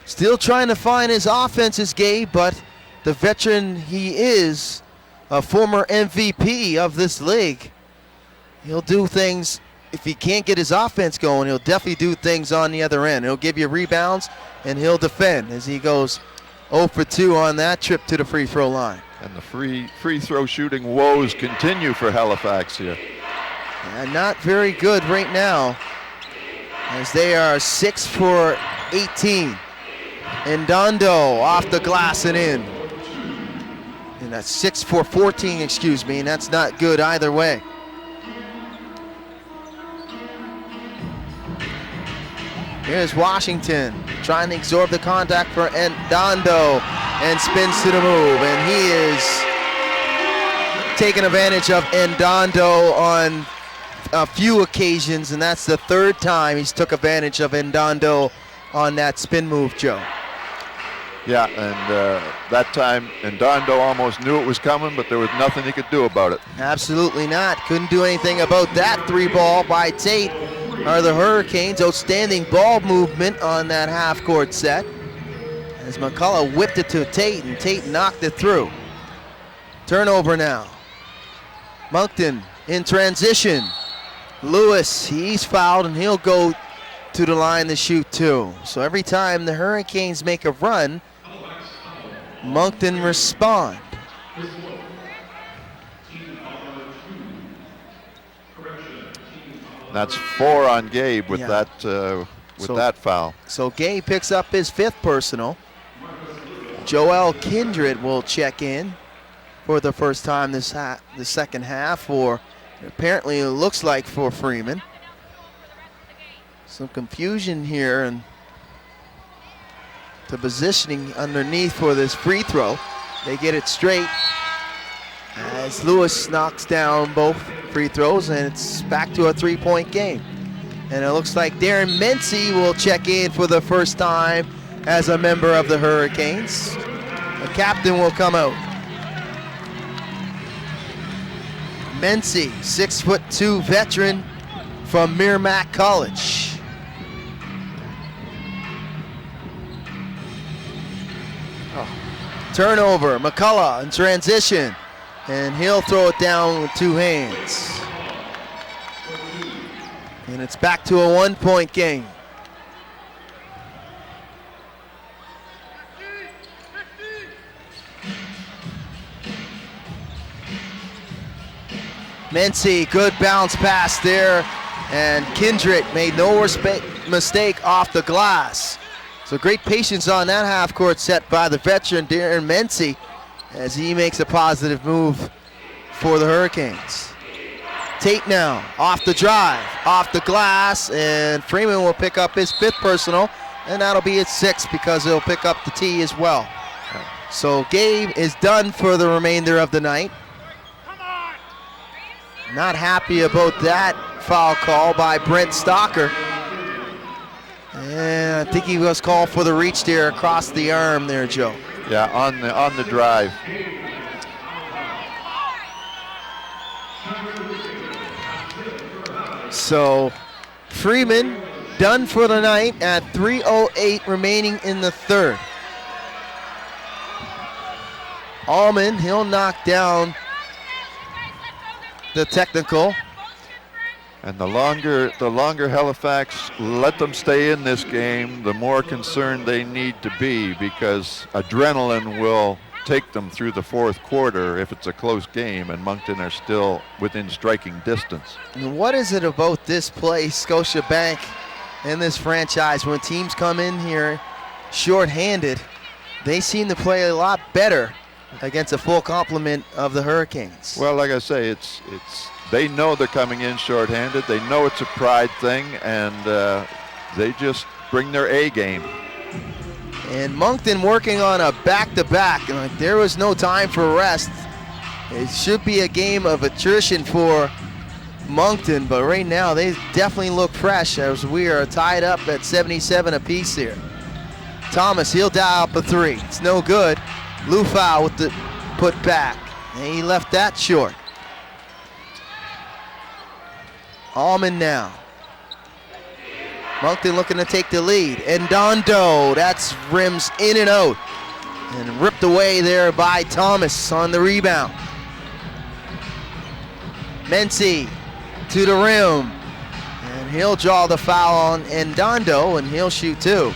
Speaker 2: Still trying to find his offenses, Gabe, but the veteran he is, a former MVP of this league, he'll do things. If he can't get his offense going, he'll definitely do things on the other end. He'll give you rebounds, and he'll defend as he goes 0 for 2 on that trip to the free throw line.
Speaker 3: And the free throw shooting woes continue for Halifax here.
Speaker 2: And not very good right now, as they are 6 for 18. And Ndondo off the glass and in. And that's 6 for 14, excuse me, and that's not good either way. Here's Washington trying to absorb the contact for Ndondo and spins to the move, and he is taking advantage of Ndondo on a few occasions, and that's the third time he's took advantage of Ndondo on that spin move, Joe.
Speaker 3: Yeah, and that time Ndondo almost knew it was coming, but there was nothing he could do about it.
Speaker 2: Absolutely not. Couldn't do anything about that three ball by Tate. Are the Hurricanes. Outstanding ball movement on that half-court set. As McCullough whipped it to Tate, and Tate knocked it through. Turnover now. Moncton in transition. Lewis, he's fouled and he'll go to the line to shoot 2. So every time the Hurricanes make a run, Moncton respond.
Speaker 3: That's 4 on Gabe with that foul.
Speaker 2: So Gabe picks up his 5th personal. Joel Kindred will check in for the first time the second half, or apparently it looks like for Freeman. Some confusion here and the positioning underneath for this free throw. They get it straight as Lewis knocks down both free throws, and it's back to a 3-point game. And it looks like Darren Mency will check in for the first time as a member of the Hurricanes. The captain will come out. Mency, 6'2" veteran from Merrimack College. Turnover, McCullough in transition, and he'll throw it down with 2 hands. And it's back to a 1-point game. Mency, good bounce pass there, and Kindred made no mistake off the glass. So great patience on that half-court set by the veteran Darren Mency as he makes a positive move for the Hurricanes. Tate now, off the drive, off the glass, and Freeman will pick up his 5th personal, and that'll be his 6th because he'll pick up the tee as well. So Gabe is done for the remainder of the night. Not happy about that foul call by Brent Stocker. And I think he was called for the reach there across the arm there, Joe.
Speaker 3: Yeah, on the drive.
Speaker 2: So Freeman done for the night at 3:08 remaining in the 3rd. Allman, he'll knock down the technical.
Speaker 3: And the longer Halifax let them stay in this game, the more concerned they need to be, because adrenaline will take them through the 4th quarter if it's a close game, and Moncton are still within striking distance.
Speaker 2: And what is it about this place, Scotiabank, and this franchise, when teams come in here short-handed, they seem to play a lot better against a full complement of the Hurricanes.
Speaker 3: Well, like I say, they know they're coming in short-handed. They know it's a pride thing, and they just bring their A game.
Speaker 2: And Moncton working on a back-to-back. There was no time for rest. It should be a game of attrition for Moncton, but right now they definitely look fresh as we are tied up at 77 apiece here. Thomas, he'll dial up a 3. It's no good. Lufau with the put back, and he left that short. Allman now. Moncton looking to take the lead. And Dondo, that's rims in and out. And ripped away there by Thomas on the rebound. Mency to the rim. And he'll draw the foul on Ndondo, and he'll shoot 2.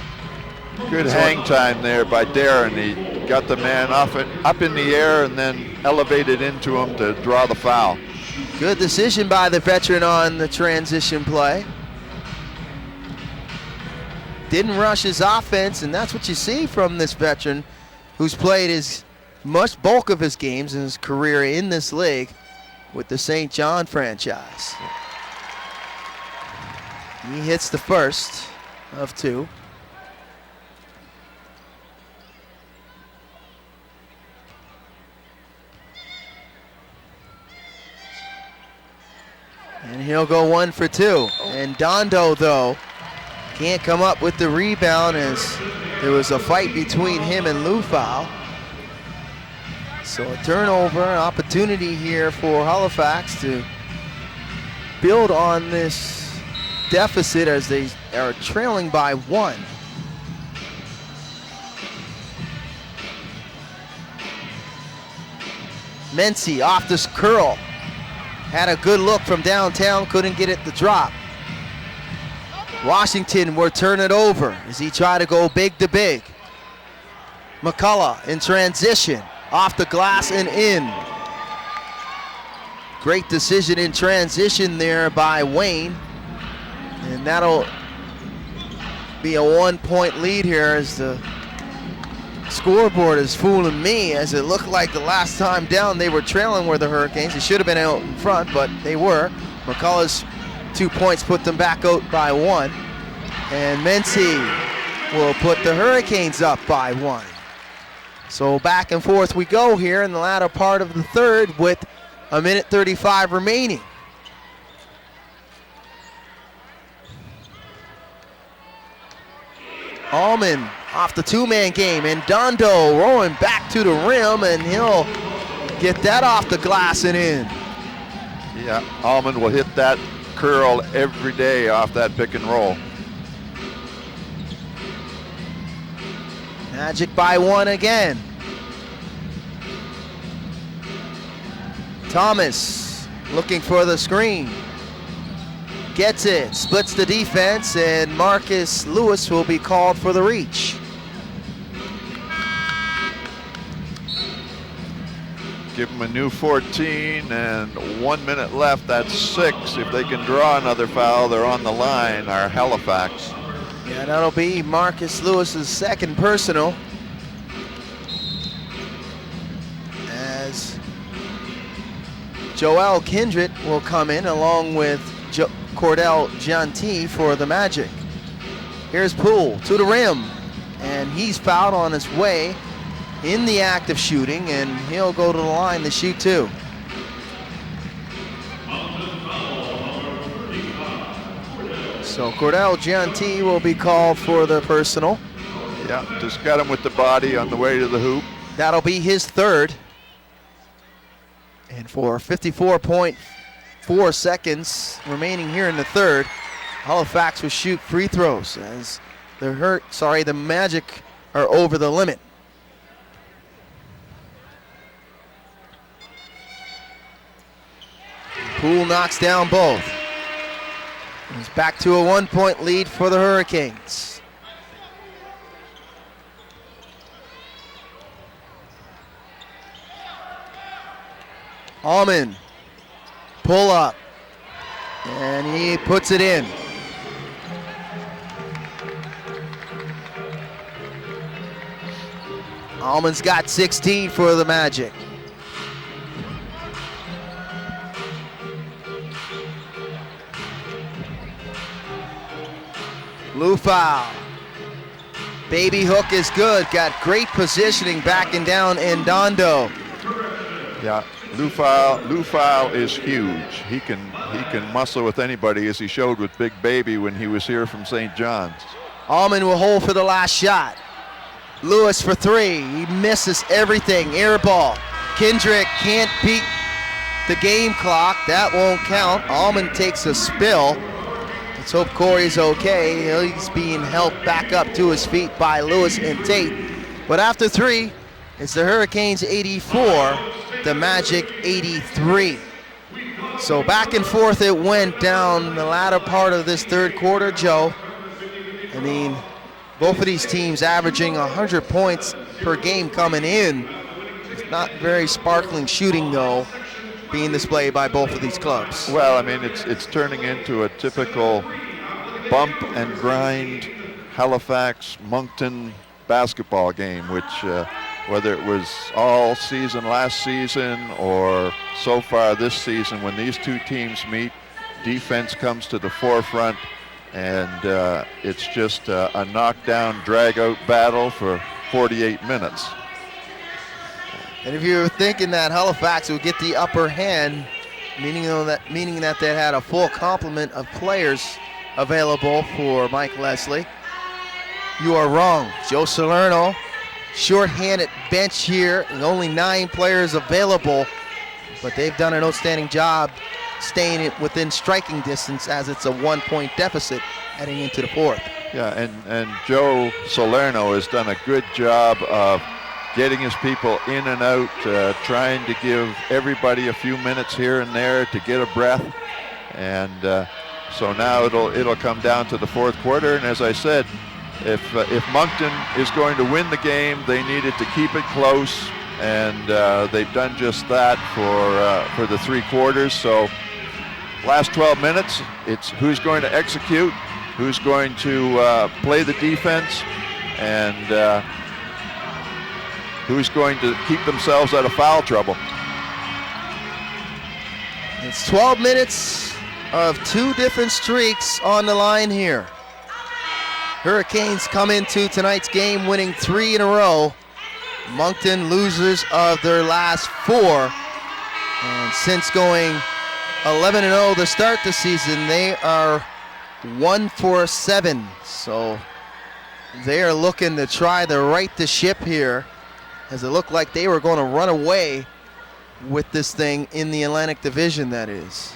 Speaker 3: Good hang time there by Darren. He got the man up in the air and then elevated into him to draw the foul.
Speaker 2: Good decision by the veteran on the transition play. Didn't rush his offense, and that's what you see from this veteran who's played his much bulk of his games in his career in this league with the St. John franchise. He hits the first of 2. And he'll go 1 for 2. And Dondo, though, can't come up with the rebound as there was a fight between him and Lufau. So a turnover, an opportunity here for Halifax to build on this deficit as they are trailing by 1. Mency off this curl. had a good look from downtown, couldn't get it to drop. Washington will turn it over as he tried to go big to big. McCullough in transition, off the glass and in. Great decision in transition there by Wayne. And that'll be a 1-point lead here as the scoreboard is fooling me, as it looked like the last time down they were trailing were the Hurricanes. It should have been out in front, but they were. McCullough's 2 points put them back out by 1. And Mency will put the Hurricanes up by 1. So back and forth we go here in the latter part of the third with 1:35 remaining. Allman off the two-man game, and Dondo rolling back to the rim, and he'll get that off the glass and in.
Speaker 3: Yeah, Allman will hit that curl every day off that pick and roll.
Speaker 2: Magic by 1 again. Thomas looking for the screen. Gets it, splits the defense, and Marcus Lewis will be called for the reach.
Speaker 3: Give them a new 14 and 1 minute left. That's 6. If they can draw another foul, they're on the line, our Halifax.
Speaker 2: Yeah, that'll be Marcus Lewis's second personal. As Joel Kindred will come in along with Cordell Gentil for the Magic. Here's Poole to the rim, and he's fouled on his way in the act of shooting, and he'll go to the line to shoot 2. So Cordell Gentil will be called for the personal.
Speaker 3: Yeah, just got him with the body on the way to the hoop.
Speaker 2: That'll be his third. And for 54.4 seconds remaining here in the third, Halifax will shoot free throws as the Magic are over the limit. Poole knocks down both. It's back to a 1-point lead for the Hurricanes. Allman, pull up, and he puts it in. Allman's got 16 for the Magic. Blue foul. Baby hook is good. Got great positioning backing down Ndondo.
Speaker 3: Yeah, Lou Fowl is huge. He can muscle with anybody, as he showed with Big Baby when he was here from St. John's.
Speaker 2: Allman will hold for the last shot. Lewis for 3. He misses everything. Air ball. Kendrick can't beat the game clock. That won't count. Allman takes a spill. Let's hope Corey's okay. He's being helped back up to his feet by Lewis and Tate. But after 3, it's the Hurricanes 84, the Magic 83. So back and forth it went down the latter part of this third quarter, Joe. I mean, both of these teams averaging 100 points per game coming in. It's not very sparkling shooting, though, being displayed by both of these clubs.
Speaker 3: Well, I mean, it's turning into a typical bump and grind Halifax Moncton basketball game, which whether it was all season last season or so far this season, when these two teams meet, defense comes to the forefront, and it's just a knockdown, drag-out battle for 48 minutes.
Speaker 2: And if you were thinking that Halifax would get the upper hand, meaning that they had a full complement of players available for Mike Leslie, you are wrong. Joe Salerno, short-handed bench here, and only 9 players available, but they've done an outstanding job staying within striking distance, as it's a 1-point deficit heading into the fourth.
Speaker 3: Yeah, and Joe Salerno has done a good job of getting his people in and out, trying to give everybody a few minutes here and there to get a breath. And so now it'll come down to the fourth quarter. And as I said, if Moncton is going to win the game, they needed to keep it close, and they've done just that for the 3 quarters. So last 12 minutes, it's who's going to execute, who's going to play the defense, and who's going to keep themselves out of foul trouble.
Speaker 2: It's 12 minutes of 2 different streaks on the line here. Hurricanes come into tonight's game winning 3 in a row. Moncton losers of their last 4. And since going 11-0 to start the season, they are 1-for-7. So they are looking to try to right the ship here, as it looked like they were going to run away with this thing in the Atlantic Division, that is.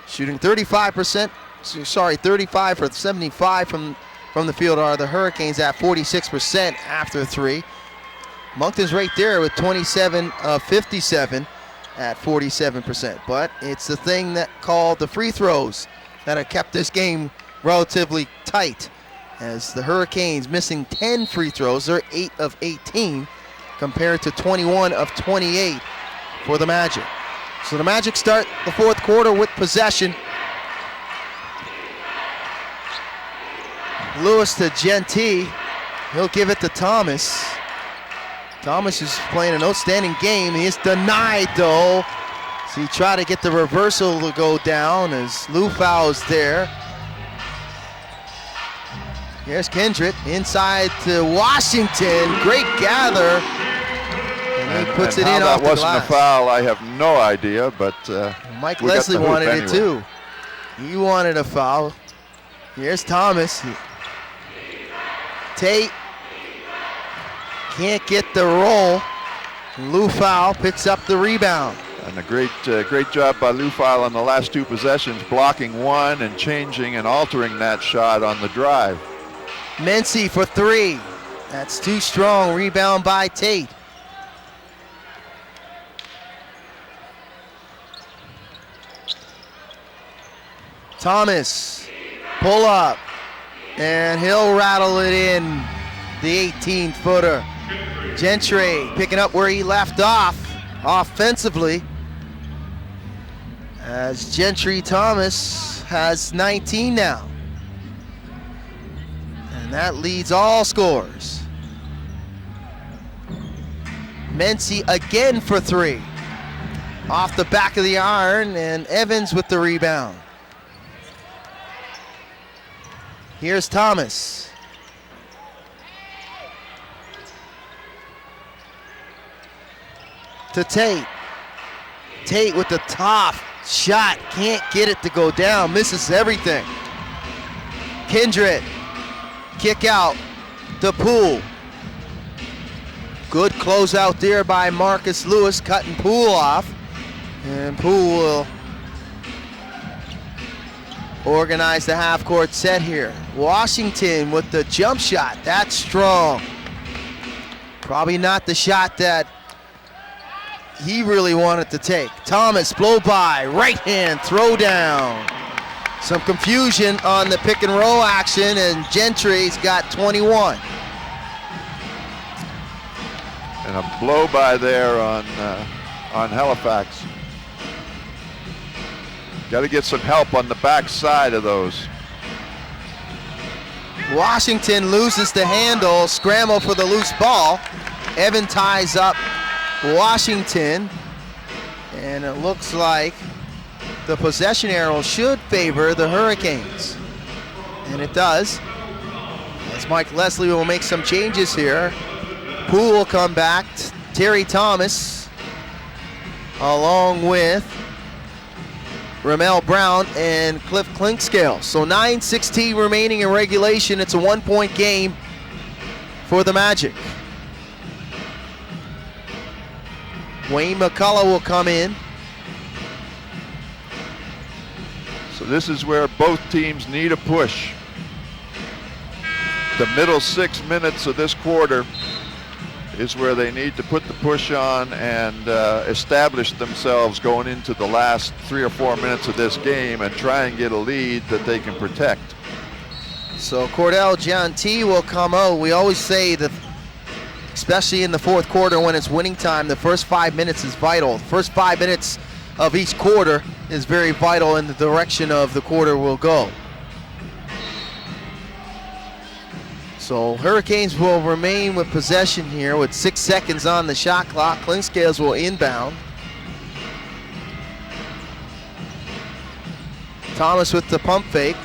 Speaker 2: Shooting 35 for 75 from the field are the Hurricanes at 46% after 3. Moncton's right there with 27 of 57 at 47%. But it's the thing that called the free throws that have kept this game relatively tight, as the Hurricanes missing 10 free throws. They're 8 of 18 compared to 21 of 28 for the Magic. So the Magic start the fourth quarter with possession. Lewis to Genty. He'll give it to Thomas. Thomas is playing an outstanding game. He is denied though. So he tried to get the reversal to go down as Lou Fow's there. Here's Kindred inside to Washington. Great gather. And he puts it in off the glass.
Speaker 3: That wasn't a foul, I have no idea, but
Speaker 2: Mike Leslie wanted it too. He wanted a foul. Here's Thomas. Tate can't get the roll. Lou Fowl picks up the rebound.
Speaker 3: And a great job by Lou Fowl on the last 2 possessions, blocking one and changing and altering that shot on the drive.
Speaker 2: Mency for 3. That's too strong. Rebound by Tate. Thomas, pull up, and he'll rattle it in, the 18-footer. Gentry picking up where he left off offensively, as Gentry Thomas has 19 now. And that leads all scorers. Mency again for 3. Off the back of the iron, and Evans with the rebound. Here's Thomas. To Tate. Tate with the top shot. Can't get it to go down. Misses everything. Kindred. Kick out. To Poole. Good closeout there by Marcus Lewis, cutting Poole off. And Poole will organize the half-court set here. Washington with the jump shot. That's strong. Probably not the shot that he really wanted to take. Thomas, blow by, right hand, throw down. Some confusion on the pick and roll action, and Gentry's got 21.
Speaker 3: And a blow by there on Halifax. Got to get some help on the back side of those.
Speaker 2: Washington loses the handle, scramble for the loose ball. Evan ties up Washington, and it looks like the possession arrow should favor the Hurricanes. And it does, as Mike Leslie will make some changes here. Poole will come back, Terry Thomas, along with Ramel Brown and Cliff Clinkscale. So 9:16 remaining in regulation. It's a 1-point game for the Magic. Wayne McCullough will come in.
Speaker 3: So this is where both teams need a push. the middle 6 minutes of this quarter is where they need to put the push on and establish themselves going into the last 3 or 4 minutes of this game and try and get a lead that they can protect.
Speaker 2: So Cordell Gianti will come out. We always say that, especially in the fourth quarter when it's winning time, the first 5 minutes is vital. The first 5 minutes of each quarter is very vital in the direction of the quarter will go. So Hurricanes will remain with possession here with 6 seconds on the shot clock. Clinkscales will inbound. Thomas with the pump fake.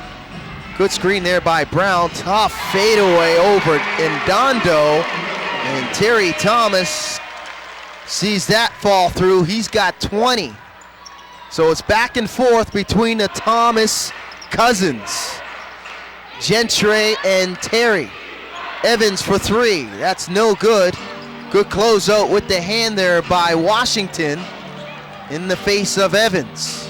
Speaker 2: Good screen there by Brown. Tough fadeaway over Ndondo. And Terry Thomas sees that fall through. He's got 20. So it's back and forth between the Thomas cousins, Gentry and Terry. Evans for 3, that's no good. Good closeout with the hand there by Washington in the face of Evans.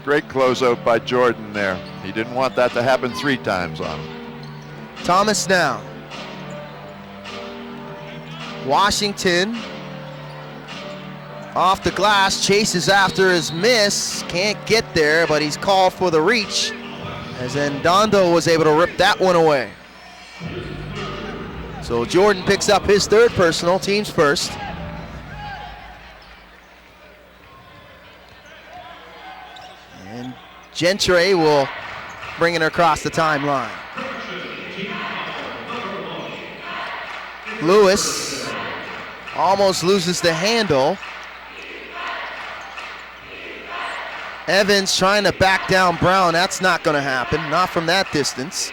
Speaker 3: Great closeout by Jordan there. He didn't want that to happen 3 times on him.
Speaker 2: Thomas now. Washington off the glass, chases after his miss, can't get there, but he's called for the reach as Ndondo was able to rip that one away. So Jordan picks up his 3rd personal, team's first. And Gentry will bring it across the timeline. Lewis almost loses the handle. Evans trying to back down Brown. That's not going to happen, not from that distance.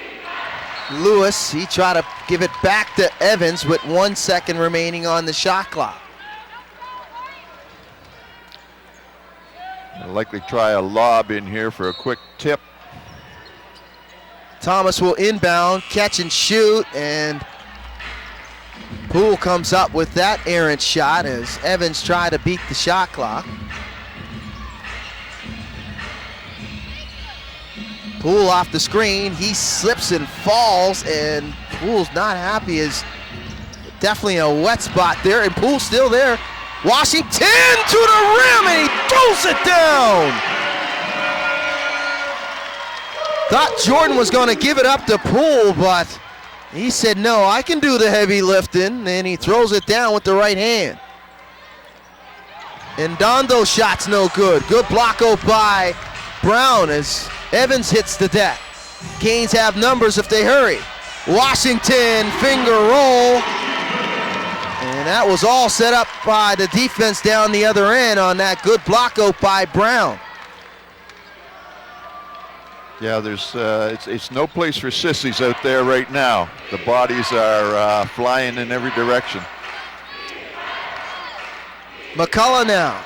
Speaker 2: Lewis, he tried to give it back to Evans with 1 second remaining on the shot clock.
Speaker 3: They'll likely try a lob in here for a quick tip.
Speaker 2: Thomas will inbound, catch and shoot, and Poole comes up with that errant shot as Evans tried to beat the shot clock. Poole off the screen, he slips and falls, and Poole's not happy. Is definitely a wet spot there, and Poole's still there. Washington to the rim, and he throws it down. Thought Jordan was going to give it up to Poole, but he said, no, I can do the heavy lifting, and he throws it down with the right hand. And Ndondo shot's no good. Good block out by Brown as Evans hits the deck. Canes have numbers if they hurry. Washington finger roll. And that was all set up by the defense down the other end on that good block out by Brown.
Speaker 3: Yeah, there's it's no place for sissies out there right now. The bodies are flying in every direction.
Speaker 2: McCullough now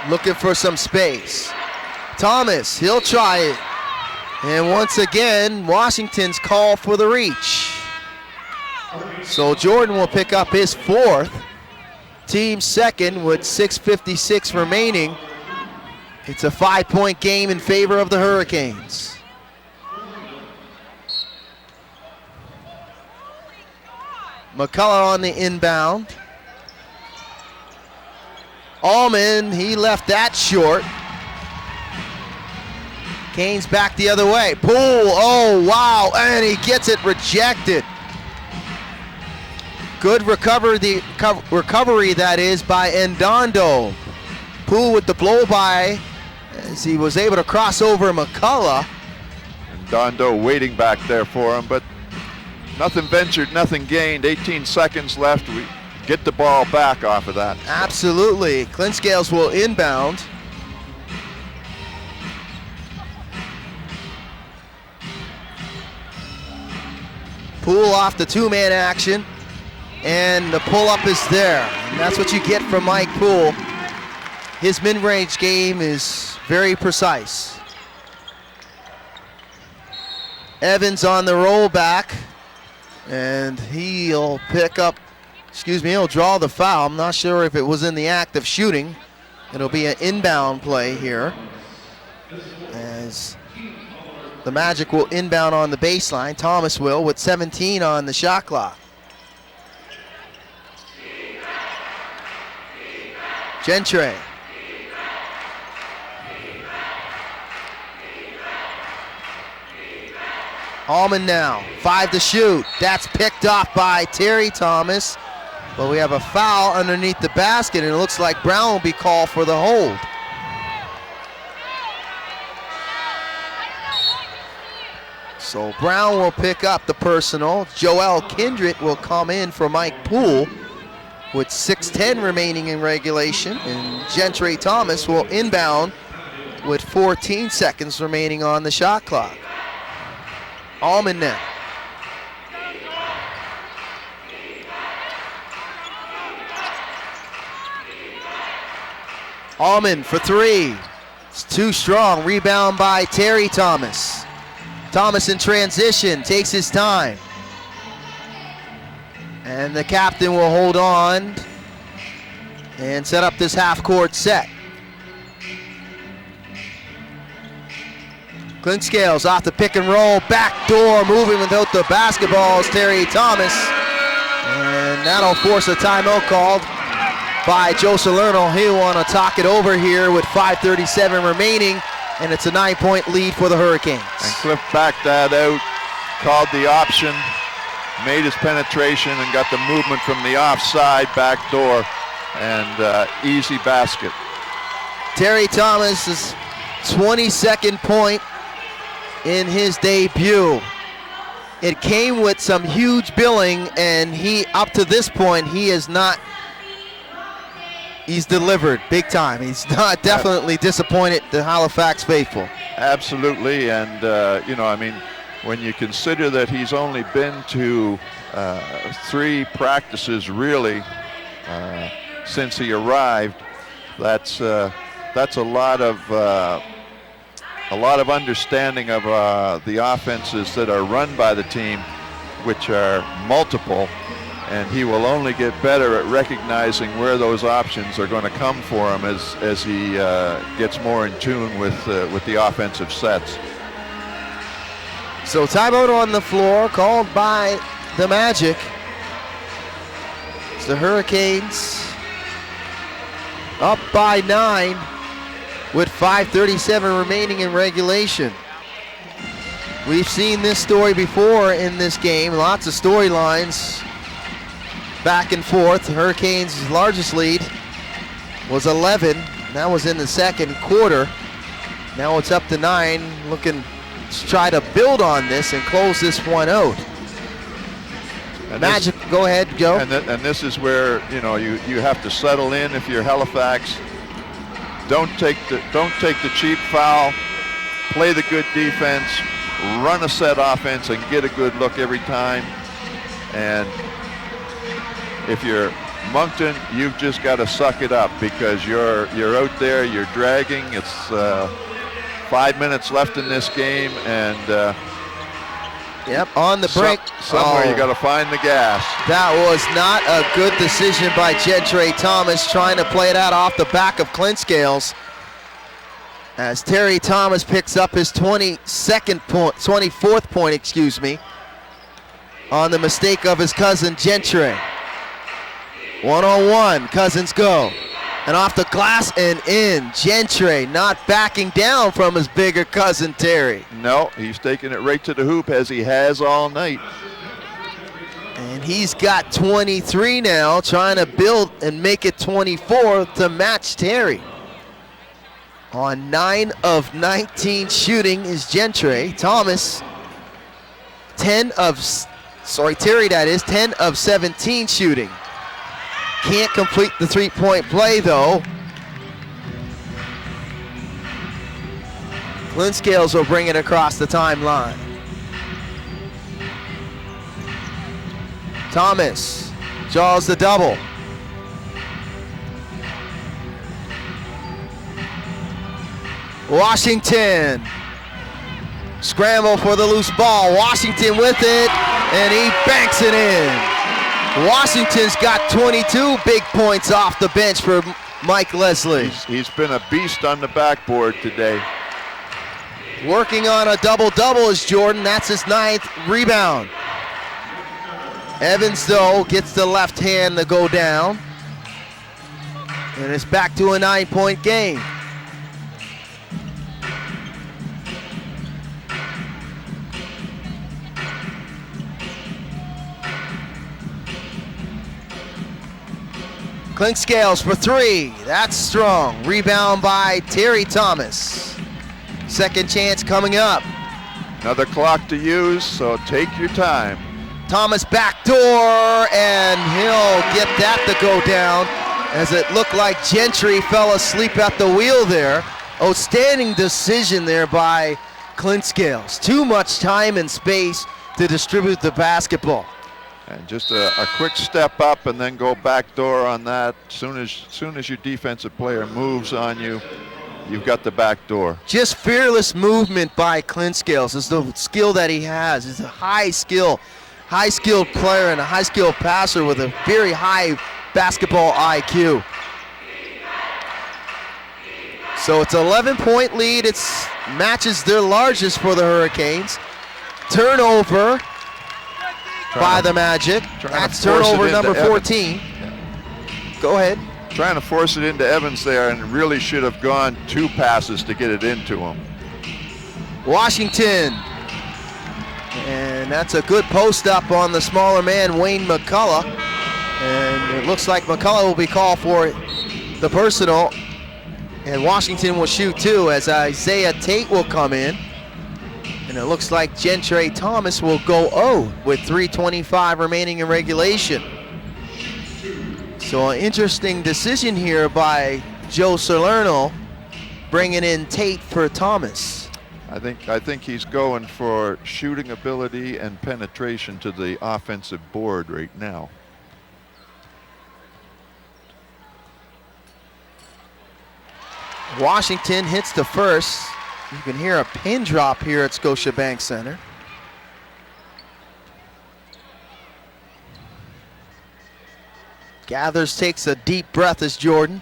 Speaker 2: looking for some space. Thomas, he'll try it. And once again, Washington's call for the reach. So Jordan will pick up his 4th, team 2nd with 6:56 remaining. It's a 5-point game in favor of the Hurricanes. McCullough on the inbound. Allman, he left that short. Canes back the other way. Poole, oh wow, and he gets it rejected. Good recovery that is by Ndondo. Poole with the blow by as he was able to cross over McCullough.
Speaker 3: Ndondo waiting back there for him, but nothing ventured, nothing gained. 18 seconds left. We get the ball back off of that.
Speaker 2: Absolutely. Clinkscales will inbound. Poole off the 2-man action, and the pull-up is there. And that's what you get from Mike Poole. His mid-range game is very precise. Evans on the rollback, and he'll he'll draw the foul. I'm not sure if it was in the act of shooting. It'll be an inbound play here as The Magic will inbound on the baseline. Thomas will with 17 on the shot clock. Gentry. Allman now, 5 to shoot. That's picked off by Terry Thomas. But we have a foul underneath the basket, and it looks like Brown will be called for the hold. So Brown will pick up the personal. Joel Kindred will come in for Mike Poole with 6:10 remaining in regulation. And Gentry Thomas will inbound with 14 seconds remaining on the shot clock. Allman now. Allman for 3. It's too strong. Rebound by Terry Thomas. Thomas in transition, takes his time. And the captain will hold on and set up this half-court set. Clint Scales off the pick and roll, back door, moving without the basketball is Terry Thomas. And that'll force a timeout called by Joe Salerno. He'll want to talk it over here with 5:37 remaining, and it's a 9-point lead for the Hurricanes.
Speaker 3: And Cliff backed that out, called the option, made his penetration, and got the movement from the offside back door, and easy basket.
Speaker 2: Terry Thomas's 22nd point in his debut. It came with some huge billing, and he, up to this point, he is not, he's delivered big time. He's not definitely disappointed the Halifax faithful.
Speaker 3: Absolutely, and you know, I mean, when you consider that he's only been to 3 practices really since he arrived, that's a lot of understanding of the offenses that are run by the team, which are multiple, and he will only get better at recognizing where those options are going to come for him as he gets more in tune with the offensive sets.
Speaker 2: So timeout on the floor called by the Magic. It's the Hurricanes up by 9 with 5:37 remaining in regulation. We've seen this story before in this game. Lots of storylines back and forth. The Hurricanes' largest lead was 11. That was in the second quarter. Now it's up to 9, looking to try to build on this and close this one out. And Magic, go ahead, Joe.
Speaker 3: And this is where, you know, you have to settle in if you're Halifax. Don't take the cheap foul. Play the good defense. Run a set offense and get a good look every time. And if you're Moncton, you've just got to suck it up because you're out there, you're dragging. It's 5 minutes left in this game, and
Speaker 2: yep, on the break.
Speaker 3: Somewhere you got to find the gas.
Speaker 2: That was not a good decision by Gentry Thomas, trying to play that off the back of Clint Scales. As Terry Thomas picks up his 24th point, excuse me, on the mistake of his cousin Gentry. 1-on-1, Cousins go. And off the glass and in. Gentry not backing down from his bigger cousin Terry.
Speaker 3: No, he's taking it right to the hoop as he has all night.
Speaker 2: And he's got 23 now, trying to build and make it 24 to match Terry. On 9 of 19 shooting is Gentry. Thomas, Terry that is, 10 of 17 shooting. Can't complete the three-point play though. Clint Scales will bring it across the timeline. Thomas draws the double. Washington. Scramble for the loose ball. Washington with it, and he banks it in. Washington's got 22 big points off the bench for Mike Leslie.
Speaker 3: He's been a beast on the backboard today.
Speaker 2: Working on a double-double is Jordan. That's his 9th rebound. Evans, though, gets the left hand to go down. And it's back to a 9-point game. Clinkscales for 3. That's strong. Rebound by Terry Thomas. Second chance coming up.
Speaker 3: Another clock to use, so take your time.
Speaker 2: Thomas backdoor, and he'll get that to go down as it looked like Gentry fell asleep at the wheel there. Outstanding decision there by Clinkscales. Too much time and space to distribute the basketball.
Speaker 3: And just a quick step up and then go back door on that. Soon as your defensive player moves on you, you've got the back door.
Speaker 2: Just fearless movement by Clinkscales is the skill that he has. He's a high-skilled player and a high-skilled passer with a very high basketball IQ. So it's an 11-point lead. It matches their largest for the Hurricanes. Turnover by the Magic. That's turnover number 14. Go ahead.
Speaker 3: Trying to force it into Evans there, and really should have gone 2 passes to get it into him.
Speaker 2: Washington. And that's a good post up on the smaller man, Wayne McCullough. And it looks like McCullough will be called for the personal. And Washington will shoot 2 as Isaiah Tate will come in. And it looks like Gentry Thomas will go 0 with 3:25 remaining in regulation. So an interesting decision here by Joe Salerno, bringing in Tate for Thomas.
Speaker 3: I think he's going for shooting ability and penetration to the offensive board right now.
Speaker 2: Washington hits the first. You can hear a pin drop here at Scotiabank Center. Gathers, takes a deep breath as Jordan.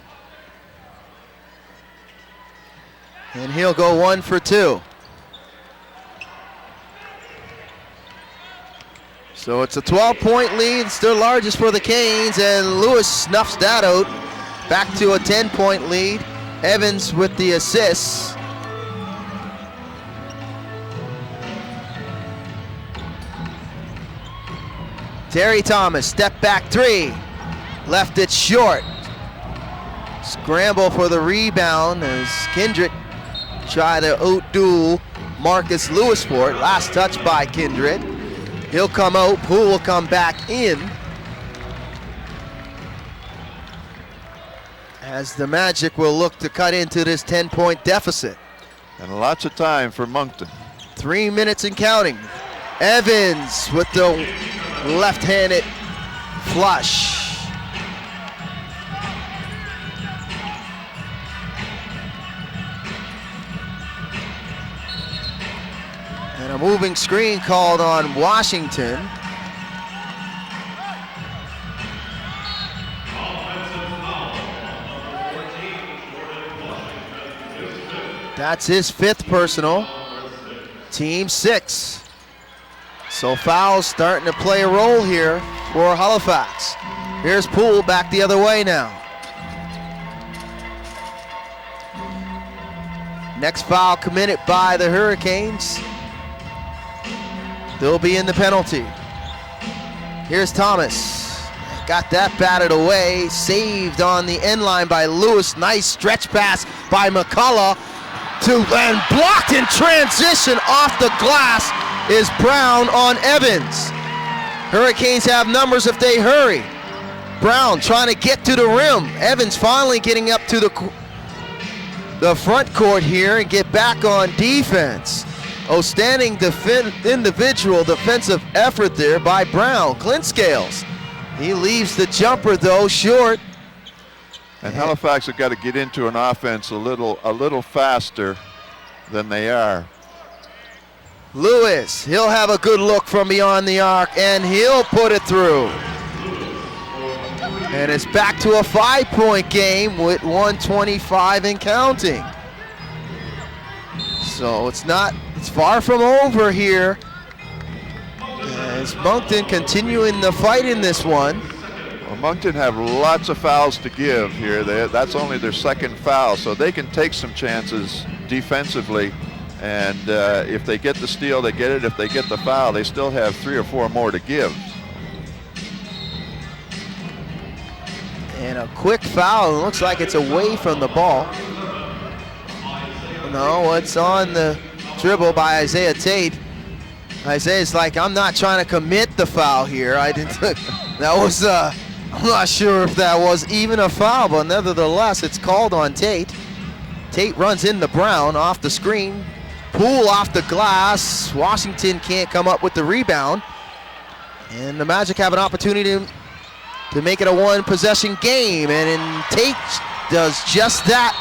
Speaker 2: And he'll go 1 for 2. So it's a 12-point lead. It's their largest for the Canes, and Lewis snuffs that out. Back to a 10-point lead. Evans with the assists. Terry Thomas, step back 3. Left it short. Scramble for the rebound as Kindred try to outdo Marcus Lewis for it. Last touch by Kindred. He'll come out, Poole will come back in. As the Magic will look to cut into this 10-point deficit.
Speaker 3: And lots of time for Moncton.
Speaker 2: 3 minutes and counting. Evans with the left-handed flush. And a moving screen called on Washington. That's his 5th personal. Team 6. So fouls starting to play a role here for Halifax. Here's Poole back the other way now. Next foul committed by the Hurricanes. They'll be in the penalty. Here's Thomas. Got that batted away. Saved on the end line by Lewis. Nice stretch pass by McCullough. And blocked in transition off the glass is Brown on Evans. Hurricanes have numbers if they hurry. Brown trying to get to the rim. Evans finally getting up to the front court here and get back on defense. Outstanding individual defensive effort there by Brown. Clinkscales. He leaves the jumper though short.
Speaker 3: And Halifax have got to get into an offense a little faster than they are.
Speaker 2: Lewis, he'll have a good look from beyond the arc, and he'll put it through. And it's back to a 5-point game with 1:25 and counting. So it's far from over here. As Moncton continuing the fight in this one.
Speaker 3: Well, Moncton have lots of fouls to give here. That's only their second foul, so they can take some chances defensively. And if they get the steal, they get it. If they get the foul, they still have 3 or 4 more to give.
Speaker 2: And a quick foul. It looks like it's away from the ball. No, it's on the dribble by Isaiah Tate. Isaiah's like, I'm not trying to commit the foul here. That was, I'm not sure if that was even a foul, but nevertheless, it's called on Tate. Tate runs into Brown off the screen. Poole off the glass. Washington can't come up with the rebound. And the Magic have an opportunity to make it a 1-possession game. And Tate does just that.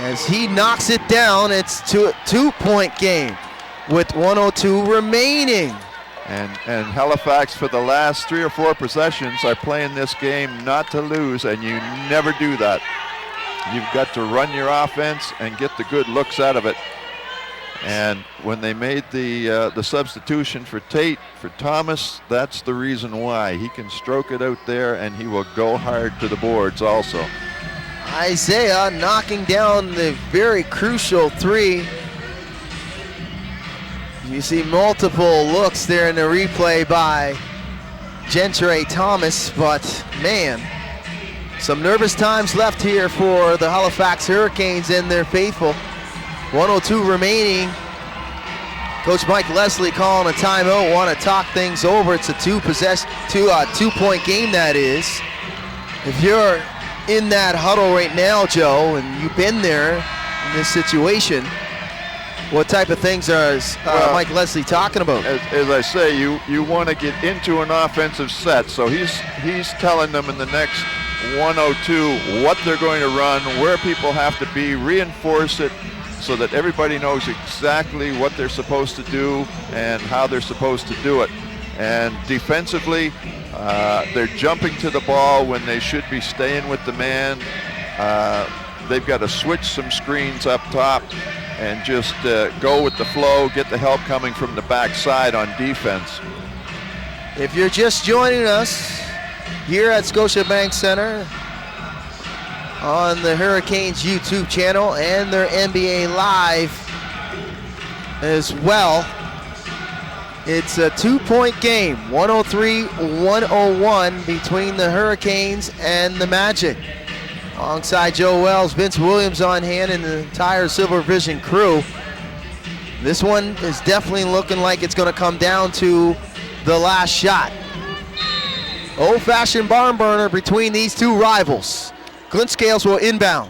Speaker 2: As he knocks it down, it's a 2-point game with 1:02 remaining.
Speaker 3: And Halifax, for the last 3 or 4 possessions, are playing this game not to lose, and you never do that. You've got to run your offense and get the good looks out of it. And when they made the substitution for Tate, for Thomas, that's the reason why. He can stroke it out there, and he will go hard to the boards also.
Speaker 2: Isaiah knocking down the very crucial 3. You see multiple looks there in the replay by Gentry Thomas, but man, some nervous times left here for the Halifax Hurricanes and their faithful. 1:02 remaining. Coach Mike Leslie calling a timeout, want to talk things over. It's a 2-point game, that is. If you're in that huddle right now, Joe, and you've been there in this situation, what type of things are Mike Leslie talking about?
Speaker 3: As I say, you want to get into an offensive set. So he's telling them in the next 1:02 what they're going to run, where people have to be, reinforce it so that everybody knows exactly what they're supposed to do and how they're supposed to do it. And defensively, they're jumping to the ball when they should be staying with the man. They've got to switch some screens up top and just go with the flow, get the help coming from the backside on defense.
Speaker 2: If you're just joining us here at Scotiabank Center on the Hurricanes YouTube channel and their NBA Live as well, it's a 2-point game, 103-101 between the Hurricanes and the Magic. Alongside Joe Wells, Vince Williams on hand, and the entire Silver Vision crew. This one is definitely looking like it's going to come down to the last shot. Old-fashioned barn burner between these two rivals. Clint Scales will inbound.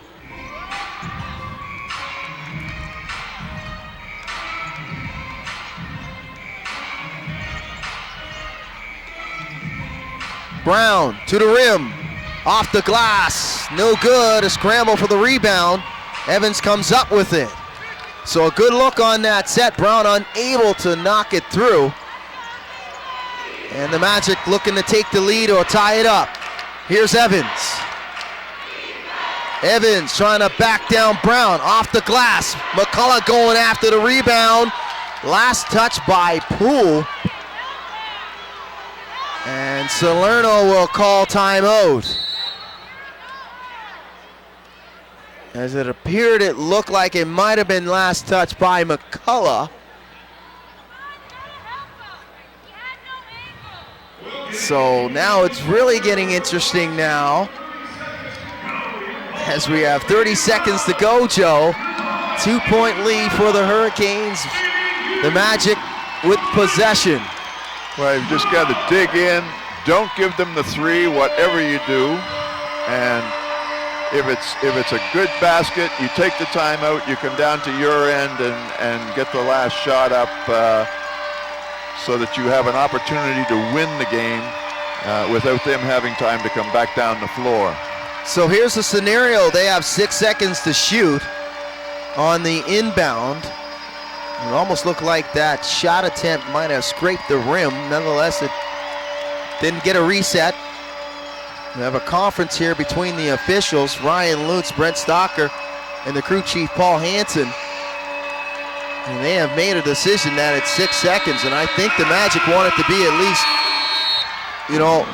Speaker 2: Brown to the rim. Off the glass, no good, a scramble for the rebound. Evans comes up with it. So a good look on that set. Brown unable to knock it through. And the Magic looking to take the lead or tie it up. Here's Evans. Evans trying to back down Brown, off the glass. McCullough going after the rebound. Last touch by Poole. And Salerno will call timeout. As it appeared, it looked like it might have been last touch by McCullough. So now it's really getting interesting now, as we have 30 seconds to go, Joe. 2-point lead for the Hurricanes. The Magic with possession.
Speaker 3: Well, you've just got to dig in. Don't give them the 3, whatever you do. And if it's a good basket, you take the timeout, you come down to your end and get the last shot up so that you have an opportunity to win the game without them having time to come back down the floor.
Speaker 2: So here's the scenario. They have 6 seconds to shoot on the inbound. It almost looked like that shot attempt might have scraped the rim. Nonetheless, it didn't get a reset. We have a conference here between the officials, Ryan Lutz, Brent Stocker, and the crew chief, Paul Hansen. And they have made a decision that it's 6 seconds, and I think the Magic want it to be at least, you know,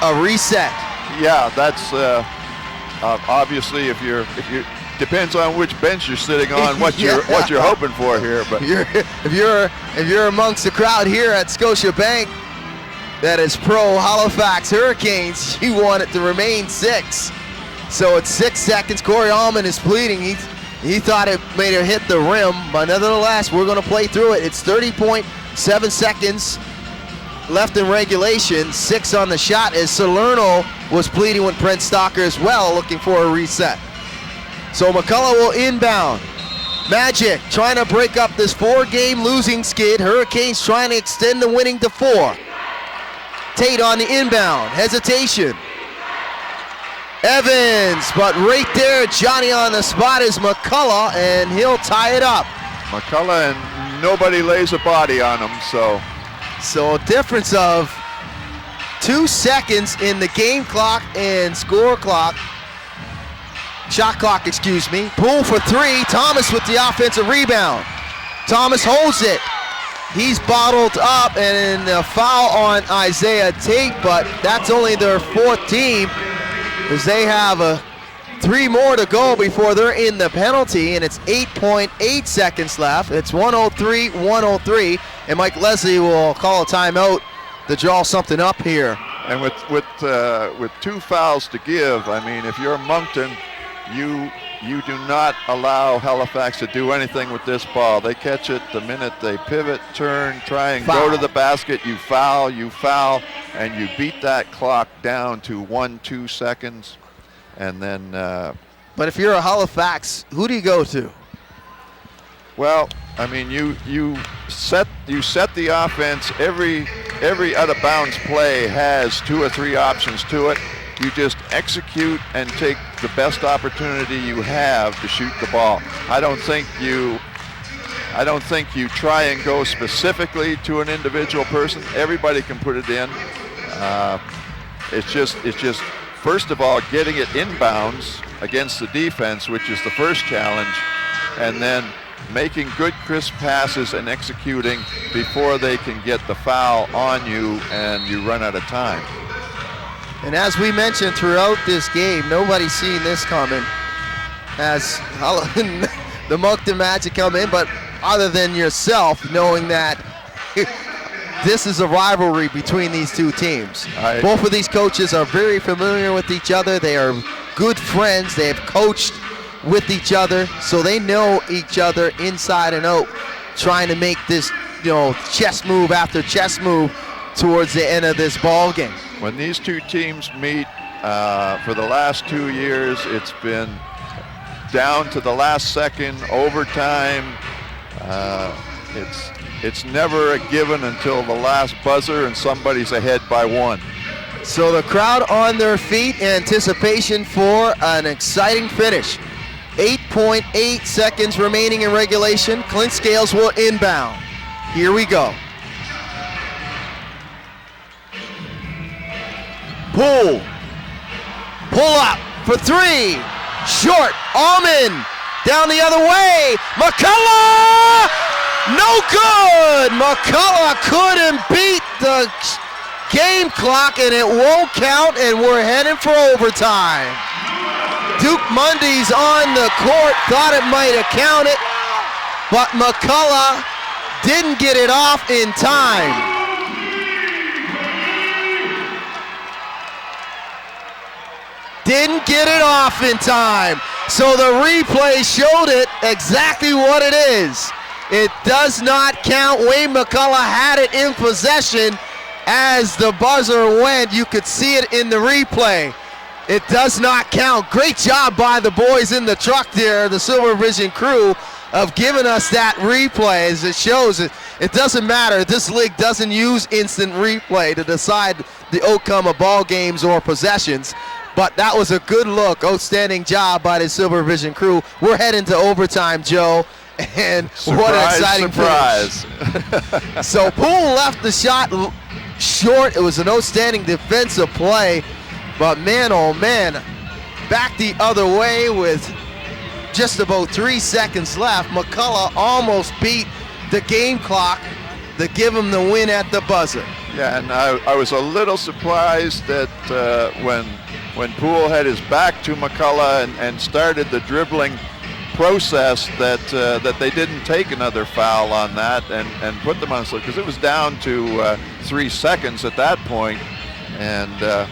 Speaker 2: a reset.
Speaker 3: Yeah, that's obviously if you depends on which bench you're sitting on, what you're hoping for here. But
Speaker 2: if you're amongst the crowd here at Scotiabank that is pro Halifax Hurricanes, you want it to remain 6. So it's 6 seconds. Corey Allman is pleading. He thought it may have hit the rim, but nevertheless, we're going to play through it. It's 30.7 seconds left in regulation. 6 on the shot as Salerno was pleading with Brent Stalker as well, looking for a reset. So McCullough will inbound. Magic trying to break up this 4-game losing skid. Hurricanes trying to extend the winning to 4. Tate on the inbound. Hesitation. Evans, but right there, Johnny on the spot is McCullough, and he'll tie it up.
Speaker 3: McCullough, and nobody lays a body on him, so
Speaker 2: a difference of 2 seconds in the game clock and score clock. Shot clock, excuse me. Poole for 3. Thomas with the offensive rebound. Thomas holds it. He's bottled up, and a foul on Isaiah Tate, but that's only their 4th team, as they have 3 more to go before they're in the penalty, and it's 8.8 seconds left. It's 103-103, and Mike Leslie will call a timeout to draw something up here.
Speaker 3: And with 2 fouls to give, I mean, if you're Moncton, you do not allow Halifax to do anything with this ball. They catch it the minute they pivot, turn, try and go to the basket. You foul, and you beat that clock down to 1-2 seconds. And then.
Speaker 2: But if you're a Halifax, who do you go to?
Speaker 3: Well, I mean, you set the offense. Every out of bounds play has 2 or 3 options to it. You just execute and take the best opportunity you have to shoot the ball. I don't think you try and go specifically to an individual person. Everybody can put it in. It's just first of all getting it inbounds against the defense, which is the first challenge, and then making good crisp passes and executing before they can get the foul on you and you run out of time.
Speaker 2: And as we mentioned throughout this game, nobody's seen this coming as the Moncton Magic come in, but other than yourself, knowing that this is a rivalry between these 2 teams. Both of these coaches are very familiar with each other. They are good friends. They have coached with each other, so they know each other inside and out, trying to make this, chess move after chess move towards the end of this ball game.
Speaker 3: When these 2 teams meet for the last 2 years, it's been down to the last second, overtime. It's never a given until the last buzzer and somebody's ahead by 1.
Speaker 2: So the crowd on their feet, anticipation for an exciting finish. 8.8 seconds remaining in regulation. Clint Scales will inbound. Here we go. Pull up for 3, short, Allman, down the other way, McCullough, no good! McCullough couldn't beat the game clock, and it won't count, and we're heading for overtime. Duke Mundy's on the court, thought it might have counted, but McCullough didn't get it off in time. Didn't get it off in time. So the replay showed it exactly what it is. It does not count. Wayne McCullough had it in possession as the buzzer went. You could see it in the replay. It does not count. Great job by the boys in the truck there, the Silver Vision crew, of giving us that replay, as it shows it. It doesn't matter. This league doesn't use instant replay to decide the outcome of ball games or possessions. But that was a good look. Outstanding job by the Silver Vision crew. We're heading to overtime, Joe. And what an exciting finish. So Poole left the shot short. It was an outstanding defensive play. But man, oh man, back the other way with just about 3 seconds left. McCullough almost beat the game clock to give him the win at the buzzer.
Speaker 3: Yeah, and I was a little surprised that when Poole had his back to McCullough and started the dribbling process that they didn't take another foul on that and put them on slip, because it was down to 3 seconds at that point. And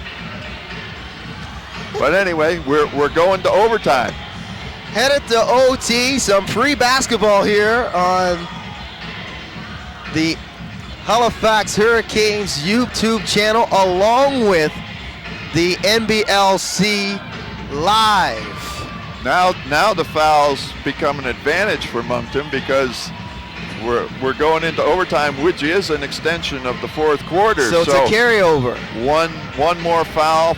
Speaker 3: but anyway, we're going to overtime.
Speaker 2: Headed to OT, some free basketball here on the Halifax Hurricanes YouTube channel, along with the NBLC Live.
Speaker 3: Now the fouls become an advantage for Moncton, because we're going into overtime, which is an extension of the fourth quarter.
Speaker 2: So it's a carryover.
Speaker 3: One more foul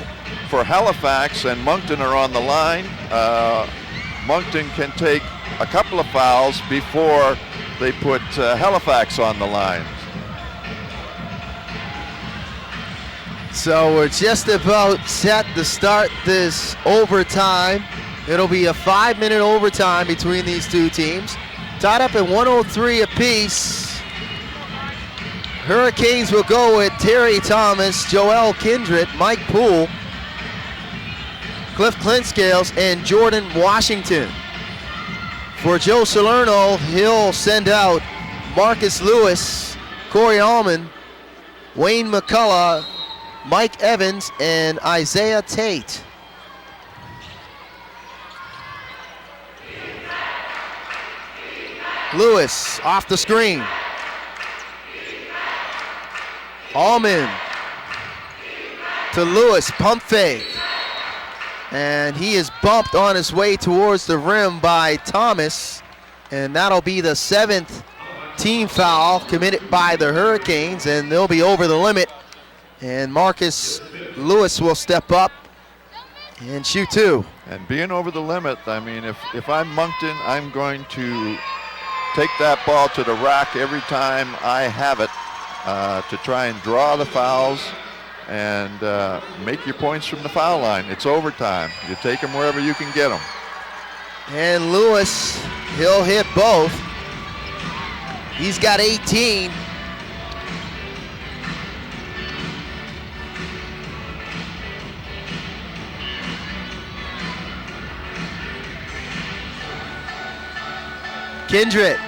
Speaker 3: for Halifax, and Moncton are on the line. Moncton can take a couple of fouls before they put Halifax on the line.
Speaker 2: So we're just about set to start this overtime. It'll be a 5-minute overtime between these two teams. Tied up at 103 apiece. Hurricanes will go with Terry Thomas, Joel Kindred, Mike Poole, Cliff Clintscales, and Jordan Washington. For Joe Salerno, he'll send out Marcus Lewis, Corey Allman, Wayne McCullough, Mike Evans, and Isaiah Tate. Lewis off the screen. Allman to Lewis, pump fake. And he is bumped on his way towards the rim by Thomas. And that'll be the 7th team foul committed by the Hurricanes, and they'll be over the limit. And Marcus Lewis will step up and shoot 2.
Speaker 3: And being over the limit, I mean, if I'm Moncton, I'm going to take that ball to the rack every time I have it to try and draw the fouls and make your points from the foul line. It's overtime. You take them wherever you can get them.
Speaker 2: And Lewis, he'll hit both. He's got 18. Kindred